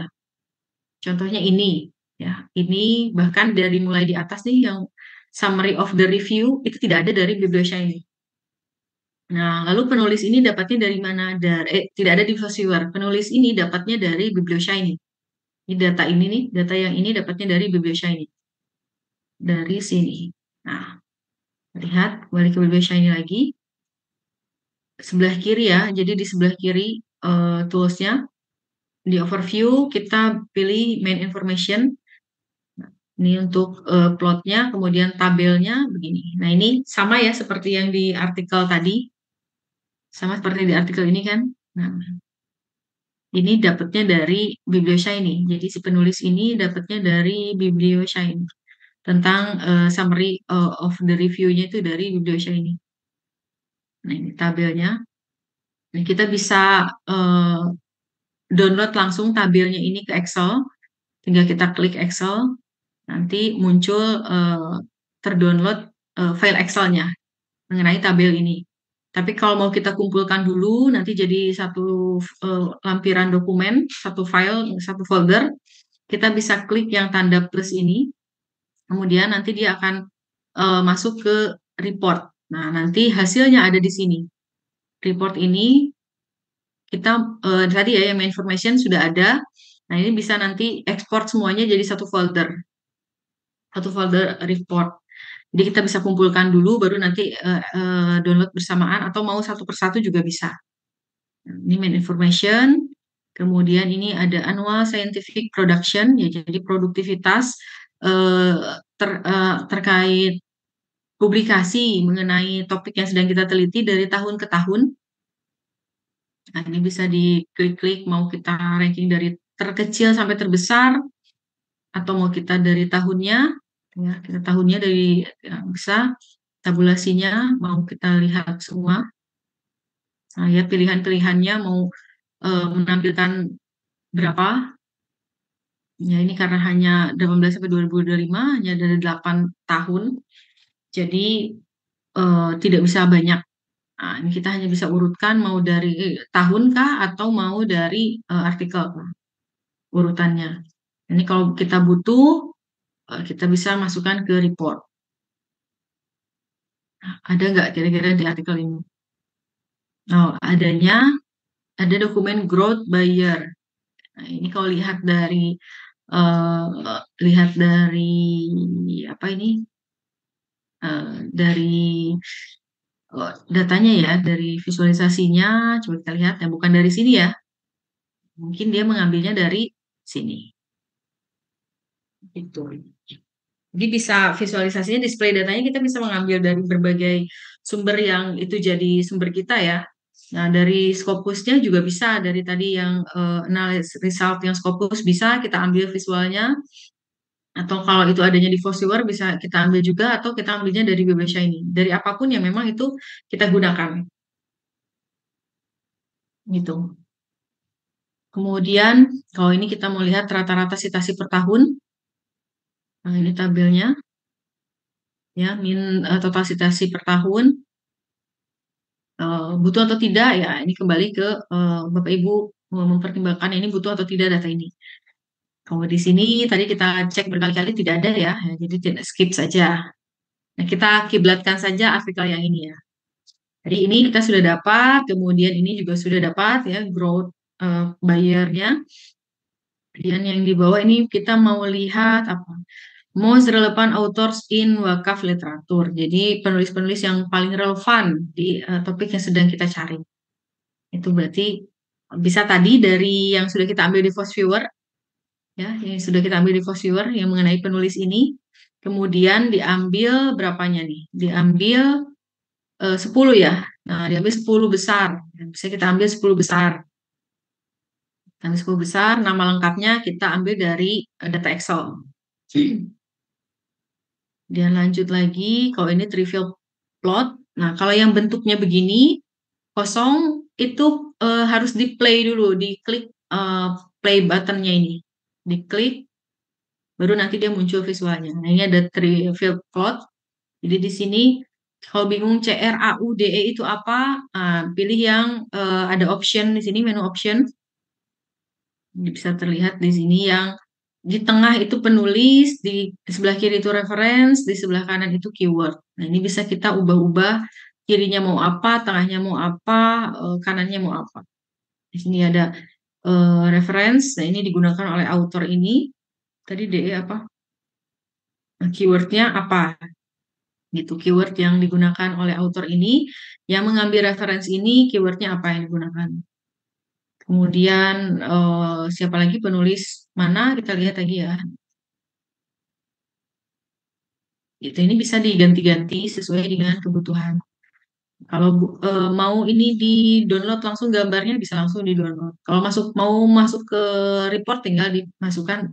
Contohnya ini ya. Ini bahkan dari mulai di atas nih yang summary of the review itu tidak ada dari Bibliosha ini. Nah, lalu penulis ini dapatnya dari mana? Tidak ada di Fast Viewer. Penulis ini dapatnya dari Bibliosha ini. Ini data ini nih, data yang ini dapatnya dari Bibliosha ini. Dari sini. Nah, lihat balik ke Bibliosha ini lagi. Sebelah kiri ya. Jadi di sebelah kiri toolsnya. Di overview kita pilih main information. Nah, ini untuk plotnya, kemudian tabelnya begini. Nah, ini sama ya seperti yang di artikel tadi. Sama seperti di artikel ini kan. Nah, ini dapatnya dari Bibliosha ini. Jadi si penulis ini dapatnya dari Bibliosha ini. Tentang summary of the review-nya itu dari Bibliosha ini. Nah, ini tabelnya. Nah, kita bisa download langsung tabelnya ini ke Excel. Tinggal kita klik Excel, nanti muncul terdownload file Excel-nya mengenai tabel ini. Tapi kalau mau kita kumpulkan dulu, nanti jadi satu lampiran dokumen, satu file, satu folder, kita bisa klik yang tanda plus ini, kemudian nanti dia akan masuk ke report. Nah, nanti hasilnya ada di sini. Report ini kita tadi ya yang information sudah ada. Nah, ini bisa nanti ekspor semuanya jadi satu folder report. Jadi kita bisa kumpulkan dulu, baru nanti download bersamaan atau mau satu persatu juga bisa. Ini main information, kemudian ini ada annual scientific production, ya jadi produktivitas terkait publikasi mengenai topik yang sedang kita teliti dari tahun ke tahun. Nah, ini bisa diklik-klik mau kita ranking dari terkecil sampai terbesar, atau mau kita dari tahunnya, ya kita tahunnya dari ya, bisa tabulasinya mau kita lihat semua. Nah, ya pilihan-pilihannya mau menampilkan berapa. Ya ini karena hanya 18 sampai 2025 hanya dari 8 tahun. Jadi tidak bisa banyak. Nah, ini kita hanya bisa urutkan mau dari tahun kah atau mau dari artikel urutannya. Ini kalau kita butuh kita bisa masukkan ke report. Nah, ada nggak kira-kira di artikel ini? Oh, adanya ada dokumen growth buyer. Nah, ini kalau lihat dari apa ini, dari datanya ya, dari visualisasinya, coba kita lihat ya, bukan dari sini ya, mungkin dia mengambilnya dari sini. Itu. Jadi bisa visualisasinya, display datanya kita bisa mengambil dari berbagai sumber yang itu jadi sumber kita ya. Nah, dari Scopusnya juga bisa, dari tadi yang analysis result yang Scopus bisa kita ambil visualnya, atau kalau itu adanya di Foursquare bisa kita ambil juga, atau kita ambilnya dari Biblio Shiny. Dari apapun yang memang itu kita gunakan. Gitu. Kemudian, kalau ini kita mau lihat rata-rata citasi per tahun. Nah, ini tabelnya. Ya, total citasi per tahun. Butuh atau tidak ya, ini kembali ke Bapak Ibu mempertimbangkan ini butuh atau tidak data ini. Kalau di sini tadi kita cek berkali-kali tidak ada ya, jadi tidak, skip saja. Nah, kita kiblatkan saja artikel yang ini ya. Jadi ini kita sudah dapat, kemudian ini juga sudah dapat ya growth buyer-nya. Kemudian yang di bawah ini kita mau lihat apa? Most relevant authors in wakaf literatur. Jadi penulis-penulis yang paling relevan di topik yang sedang kita cari. Itu berarti bisa tadi dari yang sudah kita ambil di Fast Viewer, ya, yang sudah kita ambil di Fast Viewer yang mengenai penulis ini. Kemudian diambil berapanya nih? Diambil 10 ya. Nah, diambil 10 besar. Bisa kita ambil 10 besar. Ambil 10 besar, nama lengkapnya kita ambil dari data Excel. Dan lanjut lagi, kalau ini trivial plot. Nah, kalau yang bentuknya begini, kosong, itu harus di play dulu, diklik play buttonnya ini. Diklik, baru nanti dia muncul visualnya. Nah, ini ada trivial plot. Jadi di sini, kalau bingung CRAUDE itu apa, pilih yang ada option di sini, menu option. Bisa terlihat di sini yang di tengah itu penulis, di sebelah kiri itu reference, di sebelah kanan itu keyword. Nah, ini bisa kita ubah-ubah, kirinya mau apa, tengahnya mau apa, kanannya mau apa. Di sini ada reference, nah ini digunakan oleh author ini. Tadi DE apa? Nah, keywordnya apa? Gitu, keyword yang digunakan oleh author ini, yang mengambil reference ini, keywordnya apa yang digunakan. Kemudian siapa lagi penulis mana, kita lihat lagi ya. Gitu, ini bisa diganti-ganti sesuai dengan kebutuhan. Kalau mau ini di download langsung gambarnya bisa langsung di download. Kalau mau masuk ke report tinggal dimasukkan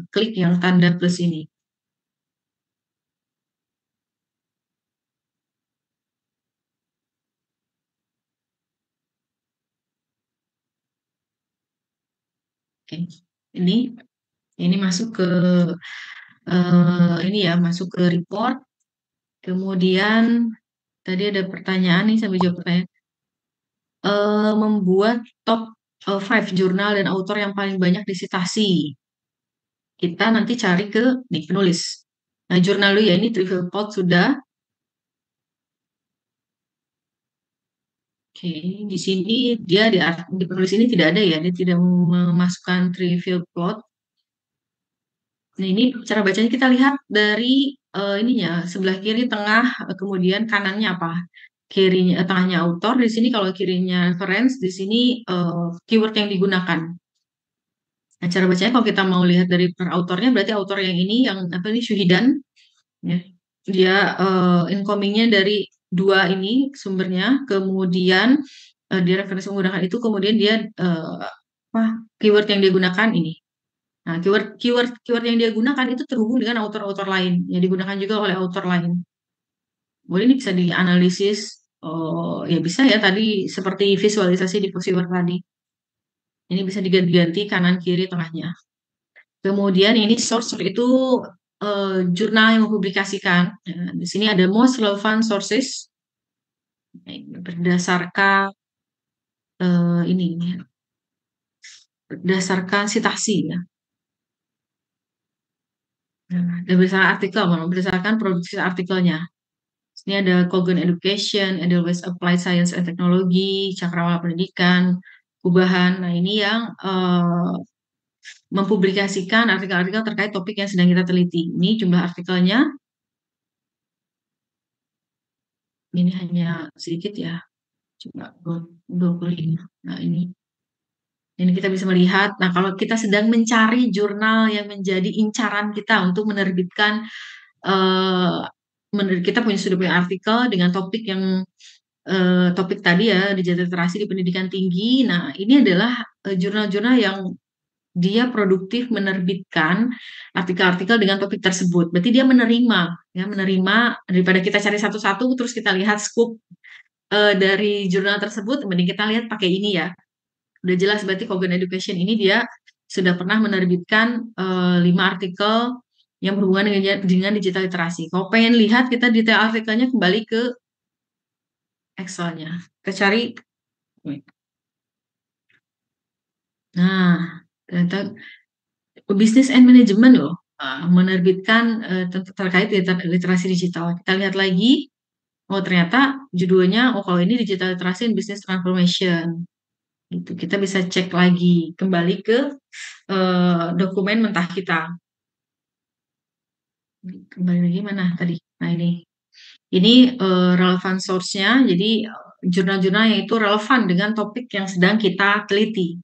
klik yang tanda plus ini. Oke. Ini masuk ke ini ya, masuk ke report. Kemudian tadi ada pertanyaan nih, sambil jawab pertanyaan. Membuat top 5 jurnal dan author yang paling banyak disitasi. Kita nanti cari ke nih penulis. Nah, jurnal lu ya, ini trivial plot sudah. Oke, di sini dia di penulis ini tidak ada ya, dia tidak memasukkan trivial plot. Nah, ini cara bacanya kita lihat dari ininya, sebelah kiri, tengah, kemudian kanannya apa? Kirinya, tengahnya author, di sini kalau kirinya reference, di sini keyword yang digunakan. Nah, cara bacanya kalau kita mau lihat dari per autornya, berarti autor yang ini, yang apa ini, Syuhidan, ya. Dia incomingnya dari dua ini sumbernya, kemudian dia referensi menggunakan itu, kemudian dia apa, keyword yang dia gunakan ini. Nah, keyword yang dia gunakan itu terhubung dengan author-author lain, yang digunakan juga oleh author lain. Boleh ini bisa dianalisis, ya bisa ya tadi seperti visualisasi di Posiwer tadi. Ini bisa diganti-ganti kanan, kiri, tengahnya. Kemudian ini source itu jurnal yang mempublikasikan. Nah, di sini ada most relevant sources berdasarkan ini berdasarkan citasi ya. Nah, berdasarkan artikel, berdasarkan produksi artikelnya. Ini ada Kogan Education, Edelweiss Applied Science and Technology, Cakrawala Pendidikan, ubahan. Nah, ini yang mempublikasikan artikel-artikel terkait topik yang sedang kita teliti. Ini jumlah artikelnya, ini hanya sedikit ya, coba 25. Nah, ini kita bisa melihat. Nah, kalau kita sedang mencari jurnal yang menjadi incaran kita untuk menerbitkan, eh, kita sudah punya artikel dengan topik yang topik tadi ya, digital literasi di pendidikan tinggi. Nah, ini adalah jurnal-jurnal yang dia produktif menerbitkan artikel-artikel dengan topik tersebut. Berarti dia menerima, ya menerima daripada kita cari satu-satu terus kita lihat scoop dari jurnal tersebut, mending kita lihat pakai ini ya. Udah jelas berarti Kogan Education ini dia sudah pernah menerbitkan 5 artikel yang berhubungan dengan digital literasi. Kalau pengen lihat kita detail artikelnya, kembali ke Excel-nya. Kita cari. Nah, ternyata bisnis and management loh, menerbitkan terkait literasi digital. Kita lihat lagi, oh ternyata judulnya, oh kalau ini digital literasi and business transformation. Gitu. Kita bisa cek lagi, kembali ke dokumen mentah kita. Kembali lagi mana tadi? Nah ini relevan source-nya, jadi jurnal-jurnal yang itu relevan dengan topik yang sedang kita teliti.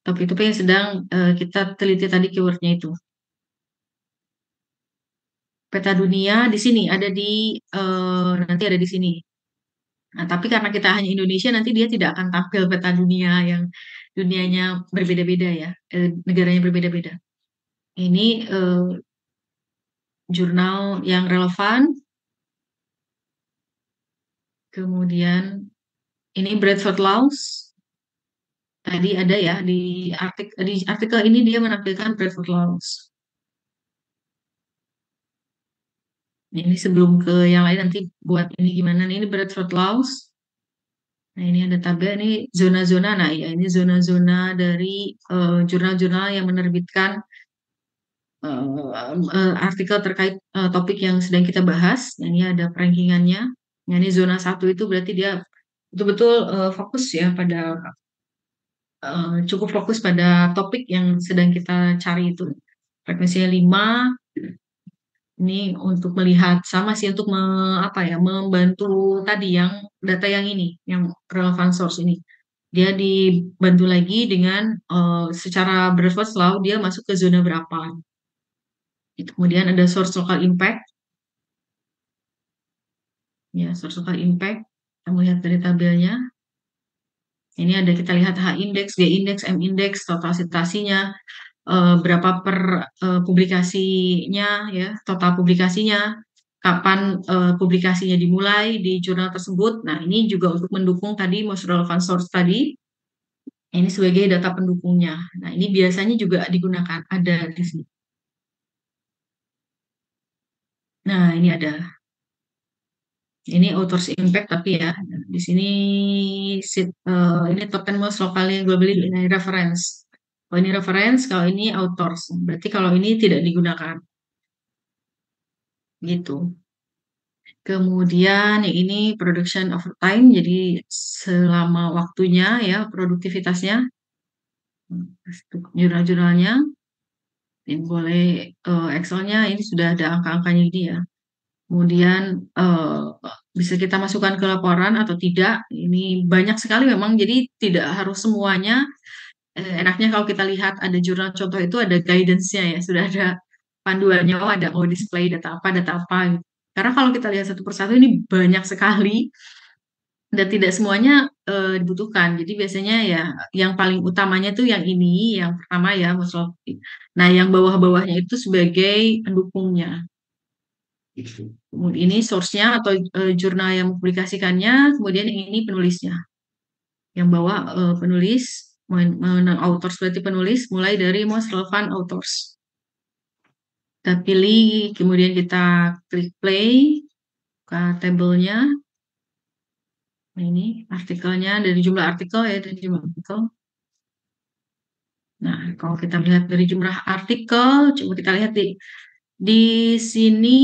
Topik-topik yang sedang kita teliti tadi keywordnya itu. Peta dunia di sini ada nanti ada di sini. Nah, tapi karena kita hanya Indonesia, nanti dia tidak akan tampil peta dunia yang dunianya berbeda-beda ya, negaranya berbeda-beda. Ini jurnal yang relevan. Kemudian ini Bradford Laws. Tadi ada ya di artikel ini dia menampilkan Bradford Laws. Ini sebelum ke yang lain nanti buat ini gimana nih, ini Bradford Laws. Nah, ini ada tabel, ini zona-zona. Nah, ya ini zona-zona dari jurnal-jurnal yang menerbitkan artikel terkait topik yang sedang kita bahas. Nah, ini ada rankingannya. Nah, ini zona 1 itu berarti dia betul-betul fokus ya cukup fokus pada topik yang sedang kita cari itu. Frekuensinya 5. Ini untuk melihat sama sih, untuk membantu tadi yang data yang ini, yang relevan source ini. Dia dibantu lagi dengan secara Bradford Law dia masuk ke zona berapa. Kemudian ada source local impact. Ya, source local impact. Kita melihat dari tabelnya. Ini ada kita lihat H index, G index, M index, total citasinya, berapa per publikasinya ya, total publikasinya, kapan publikasinya dimulai di jurnal tersebut. Nah, ini juga untuk mendukung tadi most relevant source tadi. Ini sebagai data pendukungnya. Nah, ini biasanya juga digunakan, ada di sini. Nah, ini ada. Ini authors impact tapi ya di sini ini top 10 most locally globally ini reference. Kalau ini reference, kalau ini authors. Berarti kalau ini tidak digunakan. Gitu. Kemudian yang ini production overtime, jadi selama waktunya ya produktivitasnya, jurnal-jurnalnya, ini boleh Excel-nya ini sudah ada angka-angkanya ini ya. Kemudian bisa kita masukkan ke laporan atau tidak. Ini banyak sekali memang, jadi tidak harus semuanya. Enaknya kalau kita lihat ada jurnal contoh itu ada guidance-nya ya, sudah ada panduannya, oh ada mau display data apa, data apa gitu. Karena kalau kita lihat satu persatu ini banyak sekali dan tidak semuanya dibutuhkan. Jadi biasanya ya yang paling utamanya tuh yang ini, yang pertama ya Musloki. Nah, yang bawah-bawahnya itu sebagai pendukungnya. Kemudian ini source-nya atau jurnal yang mempublikasikannya, kemudian yang ini penulisnya. Yang bawah penulis, authors berarti penulis, mulai dari most relevant authors. Kita pilih, kemudian kita klik play ke tabelnya. Nah, ini artikelnya, dari jumlah artikel ya, dari jumlah artikel. Nah, kalau kita lihat dari jumlah artikel, coba kita lihat di sini.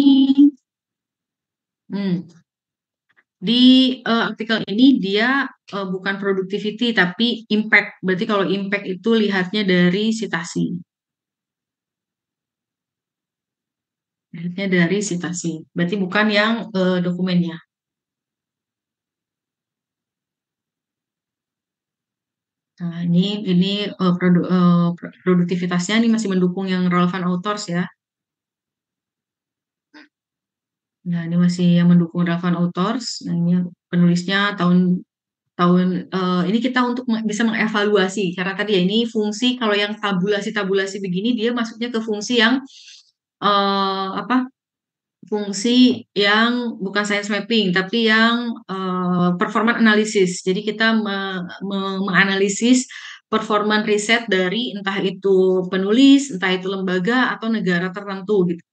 Di artikel ini dia bukan productivity tapi impact. Berarti kalau impact itu lihatnya dari citasi. Lihatnya dari citasi. Berarti bukan yang dokumennya. Nah, ini produktivitasnya ini masih mendukung yang relevant authors ya. Nah, ini masih yang mendukung relevant authors. Nah, ini penulisnya tahun tahun ini kita untuk bisa mengevaluasi karena tadi ya ini fungsi kalau yang tabulasi begini dia masuknya ke fungsi yang apa fungsi yang bukan science mapping tapi yang performance analysis. Jadi kita menganalisis performance riset dari entah itu penulis, entah itu lembaga atau negara tertentu gitu.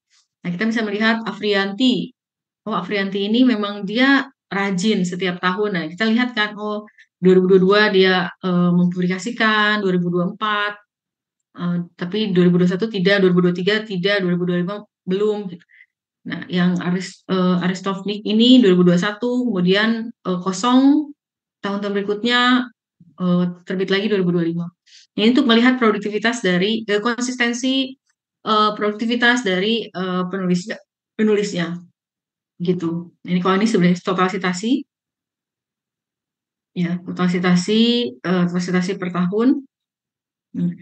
Nah, kita bisa melihat Afrianti. Oh, Afrianti ini memang dia rajin setiap tahun. Nah, kita lihat kan, oh 2022 dia mempublikasikan, 2024, tapi 2021 tidak, 2023 tidak, 2025 belum. Gitu. Nah, yang Aristovnik ini 2021, kemudian kosong, tahun-tahun berikutnya terbit lagi 2025. Ini untuk melihat produktivitas dari konsistensi produktivitas dari penulisnya gitu. Ini kalau ini sebenarnya total citasi ya, total citasi per tahun. Hmm.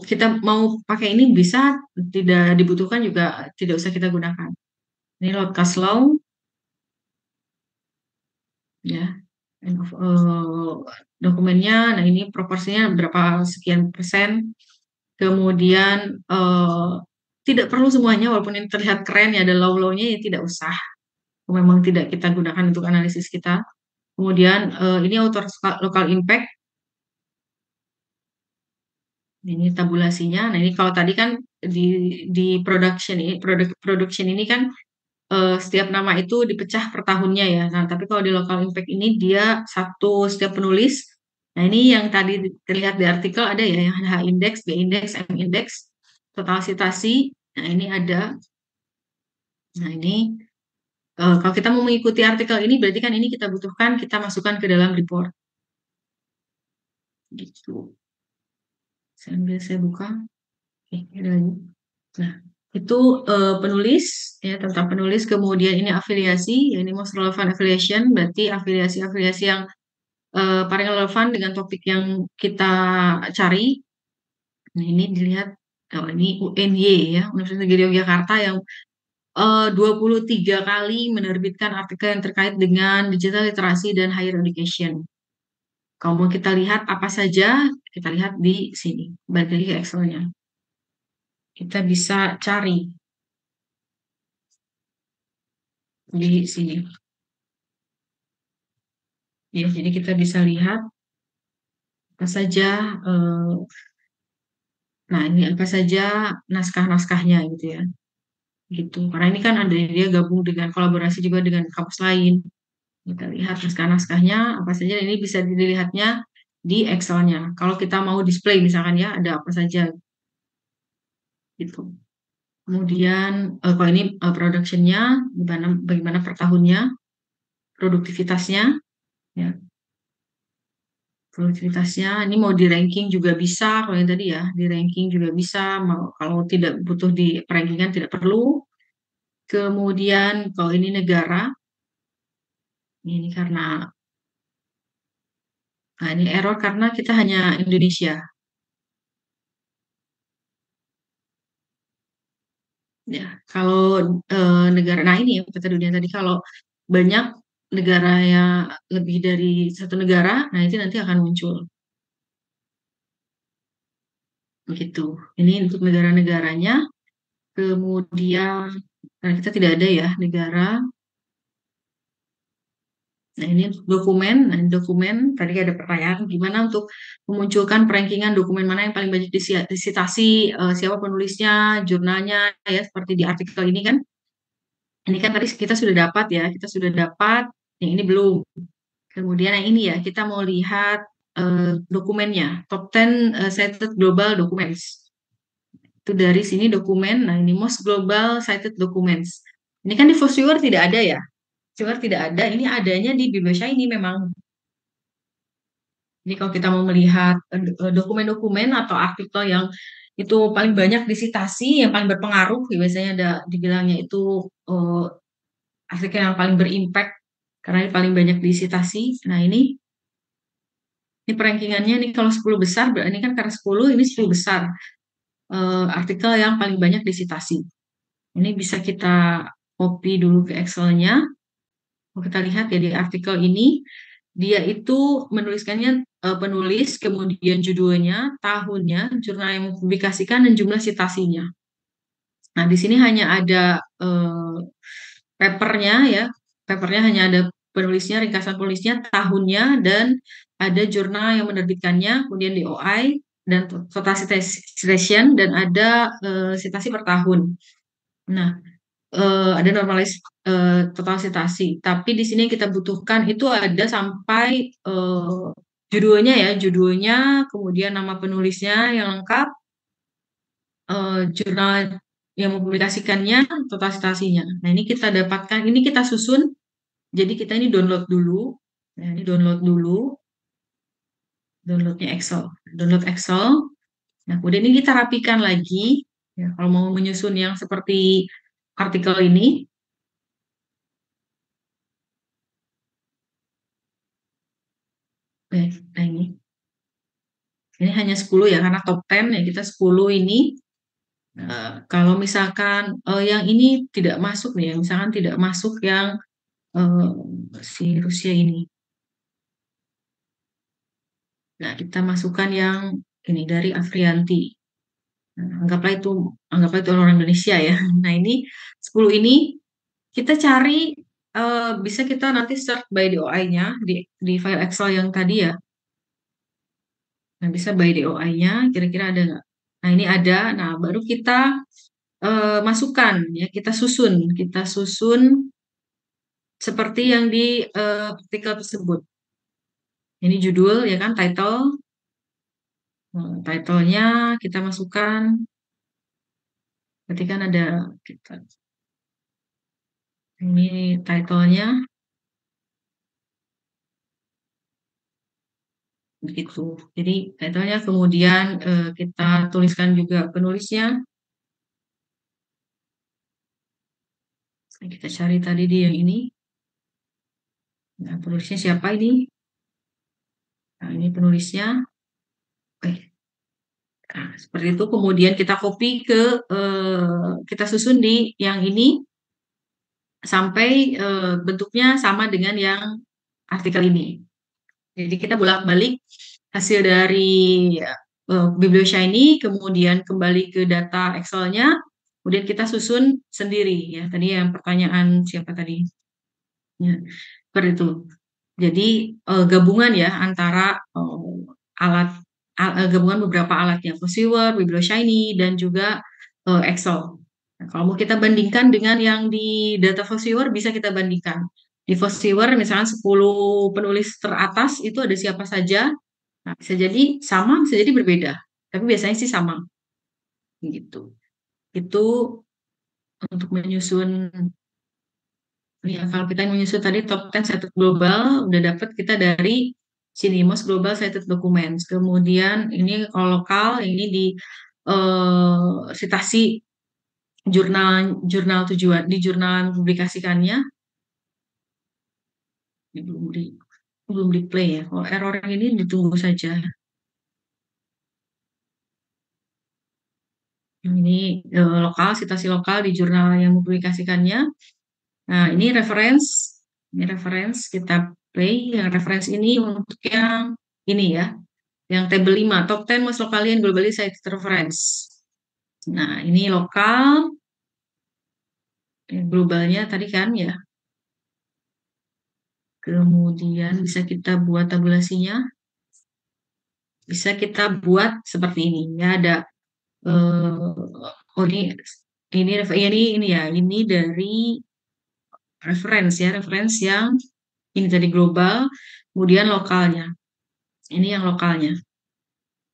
Kita mau pakai ini bisa, tidak dibutuhkan juga tidak usah kita gunakan. Ini Lodkas Law ya. Dokumennya, nah ini proporsinya berapa sekian persen. Kemudian tidak perlu semuanya, walaupun ini terlihat keren ya ada law-lawnya ya tidak usah. Memang tidak kita gunakan untuk analisis kita. Kemudian ini author local impact. Ini tabulasinya. Nah, ini kalau tadi kan di production ini kan setiap nama itu dipecah per tahunnya ya. Nah, tapi kalau di local impact ini dia satu setiap penulis. Nah, ini yang tadi terlihat di artikel ada ya yang H index, B index, M index, total citasi. Nah, ini ada. Nah, ini kalau kita mau mengikuti artikel ini berarti kan ini kita butuhkan kita masukkan ke dalam report. Gitu. Sambil saya buka. Oke, ada lagi. Nah, itu penulis ya tentang penulis, kemudian ini afiliasi, ya ini most relevant affiliation, berarti afiliasi-afiliasi yang paling relevan dengan topik yang kita cari. Nah, ini dilihat ini UNY ya, Universitas Negeri Yogyakarta yang 23 kali menerbitkan artikel yang terkait dengan digital literasi dan higher education. Kalau mau kita lihat apa saja, kita lihat di sini. Balik lagi ke Excel-nya. Kita bisa cari di sini. Ya, jadi kita bisa lihat apa saja, nah ini apa saja naskah-naskahnya gitu ya, gitu. Karena ini kan ada dia gabung dengan kolaborasi juga dengan kampus lain. Kita lihat naskah-naskahnya apa saja, ini bisa dilihatnya di Excel-nya. Kalau kita mau display misalkan ya, ada apa saja gitu. Kemudian kalau ini production-nya, bagaimana per tahunnya, produktivitasnya, ya. Produktivitasnya ini mau di ranking juga bisa kalau yang tadi ya di ranking juga bisa mau kalau tidak butuh di rankingan tidak perlu. Kemudian kalau ini negara ini karena nah ini error karena kita hanya Indonesia ya. Kalau negara nah ini ya peta dunia tadi kalau banyak negara yang lebih dari satu negara, nah itu nanti akan muncul begitu. Ini untuk negara-negaranya. Kemudian karena kita tidak ada ya negara. Nah, ini dokumen. Nah, ini dokumen. Tadi ada pertanyaan gimana untuk memunculkan perankingan dokumen mana yang paling banyak disitasi, siapa penulisnya, jurnalnya, ya seperti di artikel ini kan. Ini kan tadi kita sudah dapat ya, kita sudah dapat. Yang ini belum. Kemudian yang ini ya, kita mau lihat dokumennya, top 10 cited global documents. Itu dari sini dokumen. Nah, ini most global cited documents. Ini kan di Foursquare tidak ada ya. Sumber tidak ada, ini adanya di Biblioshiny memang. Jadi kalau kita mau melihat dokumen-dokumen atau artikel yang itu paling banyak disitasi, yang paling berpengaruh, ya biasanya ada dibilangnya itu eh, artikel yang paling berimpact karena ini paling banyak disitasi. Nah, ini perankingannya nih kalau 10 besar, ini kan karena 10, ini 10 besar artikel yang paling banyak disitasi. Ini bisa kita copy dulu ke Excel-nya. Kalau kita lihat ya di artikel ini, dia itu menuliskannya penulis, kemudian judulnya, tahunnya, jurnal yang mempublikasikan, dan jumlah citasinya. Nah, di sini hanya ada papernya ya, papernya hanya ada penulisnya, ringkasan penulisnya, tahunnya, dan ada jurnal yang menerbitkannya, kemudian DOI, dan total citation, dan ada citasi per tahun. Nah, ada normalis total citasi. Tapi di sini yang kita butuhkan itu ada sampai judulnya ya, judulnya, kemudian nama penulisnya yang lengkap, jurnal yang mempublikasikannya, total citasinya. Nah, ini kita dapatkan, ini kita susun. Jadi kita ini download dulu. Nah, ini download dulu, downloadnya Excel. Download Excel. Nah, kemudian ini kita rapikan lagi. Ya, kalau mau menyusun yang seperti artikel ini, nah ini hanya 10 ya, karena top 10 ya kita 10 ini. Kalau misalkan yang ini tidak masuk nih, ya, misalkan tidak masuk yang eh, si Rusia ini. Nah, kita masukkan yang ini dari Afrianti. Nah, anggaplah itu orang Indonesia ya. Nah, ini 10 ini kita cari bisa kita nanti search by DOI-nya di file Excel yang tadi ya. Nah, bisa by DOI-nya kira-kira ada nggak? Nah, ini ada. Nah, baru kita masukkan ya, kita susun seperti yang di artikel tersebut. Ini judul ya kan, title. Titlenya kita masukkan, ketika ada kita ini titlenya begitu. Jadi titlenya kemudian kita tuliskan juga penulisnya. Kita cari tadi di yang ini. Nah, penulisnya siapa ini? Nah, ini penulisnya. Oke. Nah, seperti itu. Kemudian kita copy kita susun di yang ini sampai bentuknya sama dengan yang artikel ini. Jadi kita bolak-balik hasil dari Biblioshiny, kemudian kembali ke data Excel-nya, kemudian kita susun sendiri ya. Tadi yang pertanyaan siapa tadi? Ya, seperti itu. Jadi gabungan ya antara alat gabungan beberapa alatnya, Fosviewer, Biblioshiny, dan juga Excel. Nah, kalau mau kita bandingkan dengan yang di data Fosviewer, bisa kita bandingkan. Di Fosviewer misalnya 10 penulis teratas itu ada siapa saja. Nah, bisa jadi sama, bisa jadi berbeda. Tapi biasanya sih sama. Gitu. Itu untuk menyusun, ya kalau kita menyusun tadi top 10 cited global, udah dapat kita dari sini, most global cited documents. Kemudian ini kalau lokal, ini di citasi jurnal jurnal tujuan, di jurnal publikasikannya. Ini belum di play ya. Kalau error yang ini ditunggu saja. Ini lokal, citasi lokal di jurnal yang mempublikasikannya. Nah, ini reference kita play. Yang reference ini untuk yang ini ya, yang tabel 5, top 10 most locally and globally cited reference. Nah, ini lokal, globalnya tadi kan ya. Kemudian bisa kita buat tabulasinya. Bisa kita buat seperti ini. Ya, ada oh ini ya, ini dari reference yang ini tadi global, kemudian lokalnya. Ini yang lokalnya.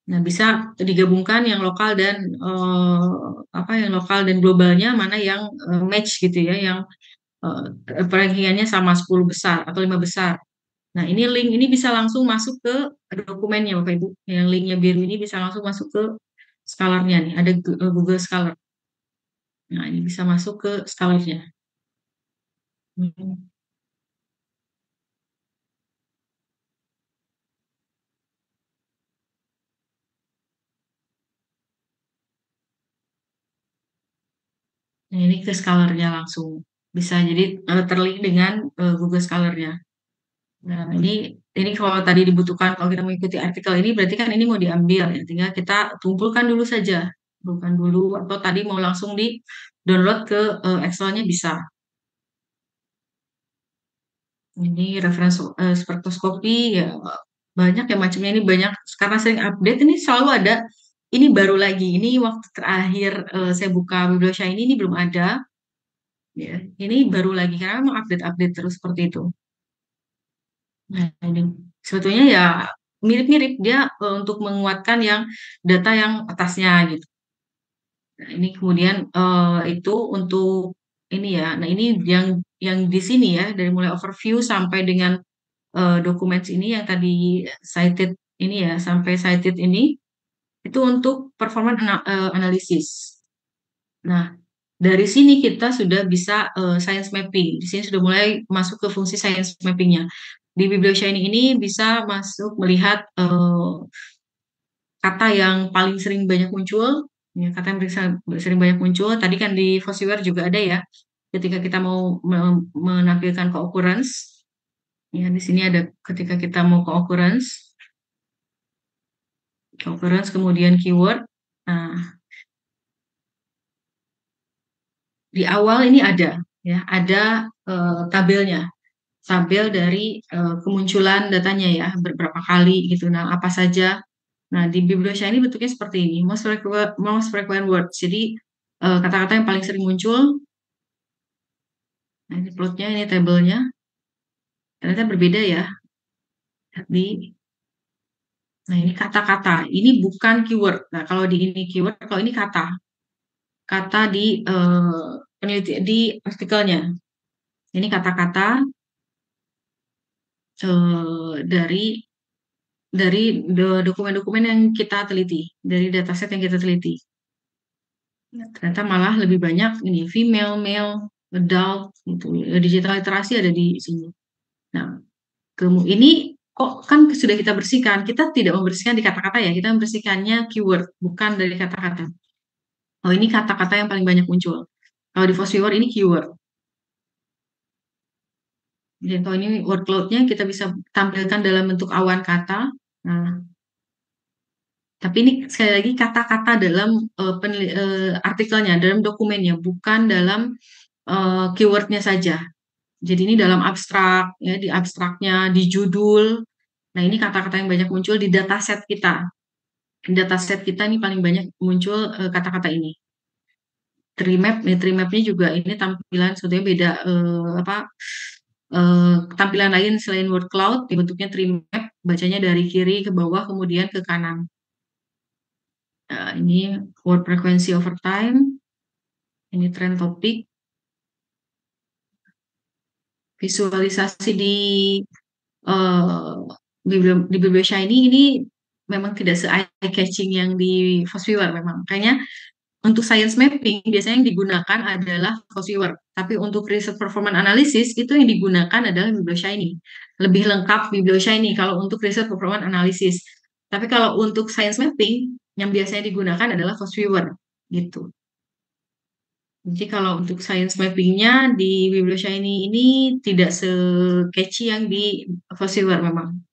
Nah, bisa digabungkan yang lokal dan yang lokal dan globalnya mana yang match gitu ya, yang ranking-annya sama 10 besar atau 5 besar. Nah, ini link ini bisa langsung masuk ke dokumennya Bapak Ibu. Yang linknya biru ini bisa langsung masuk ke Scholar-nya nih, ada Google Scholar. Nah, ini bisa masuk ke Scholar-nya. Hmm. Nah, ini ke Scholar-nya langsung. Bisa jadi terlink dengan Google Scholar-nya. Nah, ini kalau tadi dibutuhkan kalau kita mengikuti artikel ini berarti kan ini mau diambil ya. Tinggal kita kumpulkan dulu saja. Kumpulkan dulu atau tadi mau langsung di download ke Excel-nya bisa. Ini referensi spektroskopi ya banyak ya macamnya ini banyak karena sering update ini selalu ada ini baru lagi ini waktu terakhir saya buka Bibliosha ini belum ada ya ini baru lagi karena mau update-update terus seperti itu. Nah, ini sebetulnya ya mirip-mirip dia untuk menguatkan yang data yang atasnya gitu. Nah, ini kemudian itu untuk ini ya. Nah, ini yang di sini ya dari mulai overview sampai dengan dokumen ini yang tadi cited ini ya sampai cited ini itu untuk performance analisis. Nah, dari sini kita sudah bisa science mapping. Di sini sudah mulai masuk ke fungsi science mappingnya. Di Biblioscience ini bisa masuk melihat kata yang paling sering banyak muncul, ya, kata yang sering banyak muncul. Tadi kan di Fosware juga ada ya. Ketika kita mau menampilkan co-occurrence, ya di sini ada ketika kita mau co-occurrence kemudian keyword. Nah, di awal ini ada ya, ada tabelnya. Tabel dari kemunculan datanya ya, beberapa kali gitu. Nah, apa saja. Nah, di Bibliosha ini bentuknya seperti ini, most frequent words. Jadi kata-kata yang paling sering muncul. Nah, ini plotnya, ini tabelnya. Ternyata berbeda ya. Di Nah, ini kata-kata. Ini bukan keyword. Nah, kalau di ini keyword, kalau ini kata. Kata di peneliti di artikelnya. Ini kata-kata dari dokumen-dokumen yang kita teliti, dari dataset yang kita teliti. Ternyata malah lebih banyak ini female, male, adult, gitu. Digital literasi ada di sini. Nah, ini kok kan sudah kita bersihkan, kita tidak membersihkan di kata-kata ya, kita membersihkannya keyword, bukan dari kata-kata. Oh, ini kata-kata yang paling banyak muncul. Kalau di Fosviewer ini keyword. Jadi kalau ini workload-nya kita bisa tampilkan dalam bentuk awan kata. Nah, tapi ini sekali lagi kata-kata dalam artikelnya, dalam dokumennya, bukan dalam keywordnya saja. Jadi ini dalam abstrak, ya di abstraknya, di judul. Nah ini kata-kata yang banyak muncul di dataset kita. Di dataset kita ini paling banyak muncul kata-kata ini. Tree map, nih tree mapnya juga ini tampilan sebetulnya beda apa tampilan lain selain word cloud, bentuknya tree map, bacanya dari kiri ke bawah kemudian ke kanan. Ini word frequency over time, ini trend topik, visualisasi di eh, di Bibliosha ini memang tidak se-eye catching yang di Fosviewer memang. Kayaknya untuk science mapping biasanya yang digunakan adalah Fosviewer. Tapi untuk research performance analysis itu yang digunakan adalah Bibliosha ini. Lebih lengkap Bibliosha ini kalau untuk research performance analysis. Tapi kalau untuk science mapping yang biasanya digunakan adalah Fosviewer gitu. Jadi kalau untuk science mappingnya di Bibliosha ini tidak se-catchy yang di Fosviewer memang.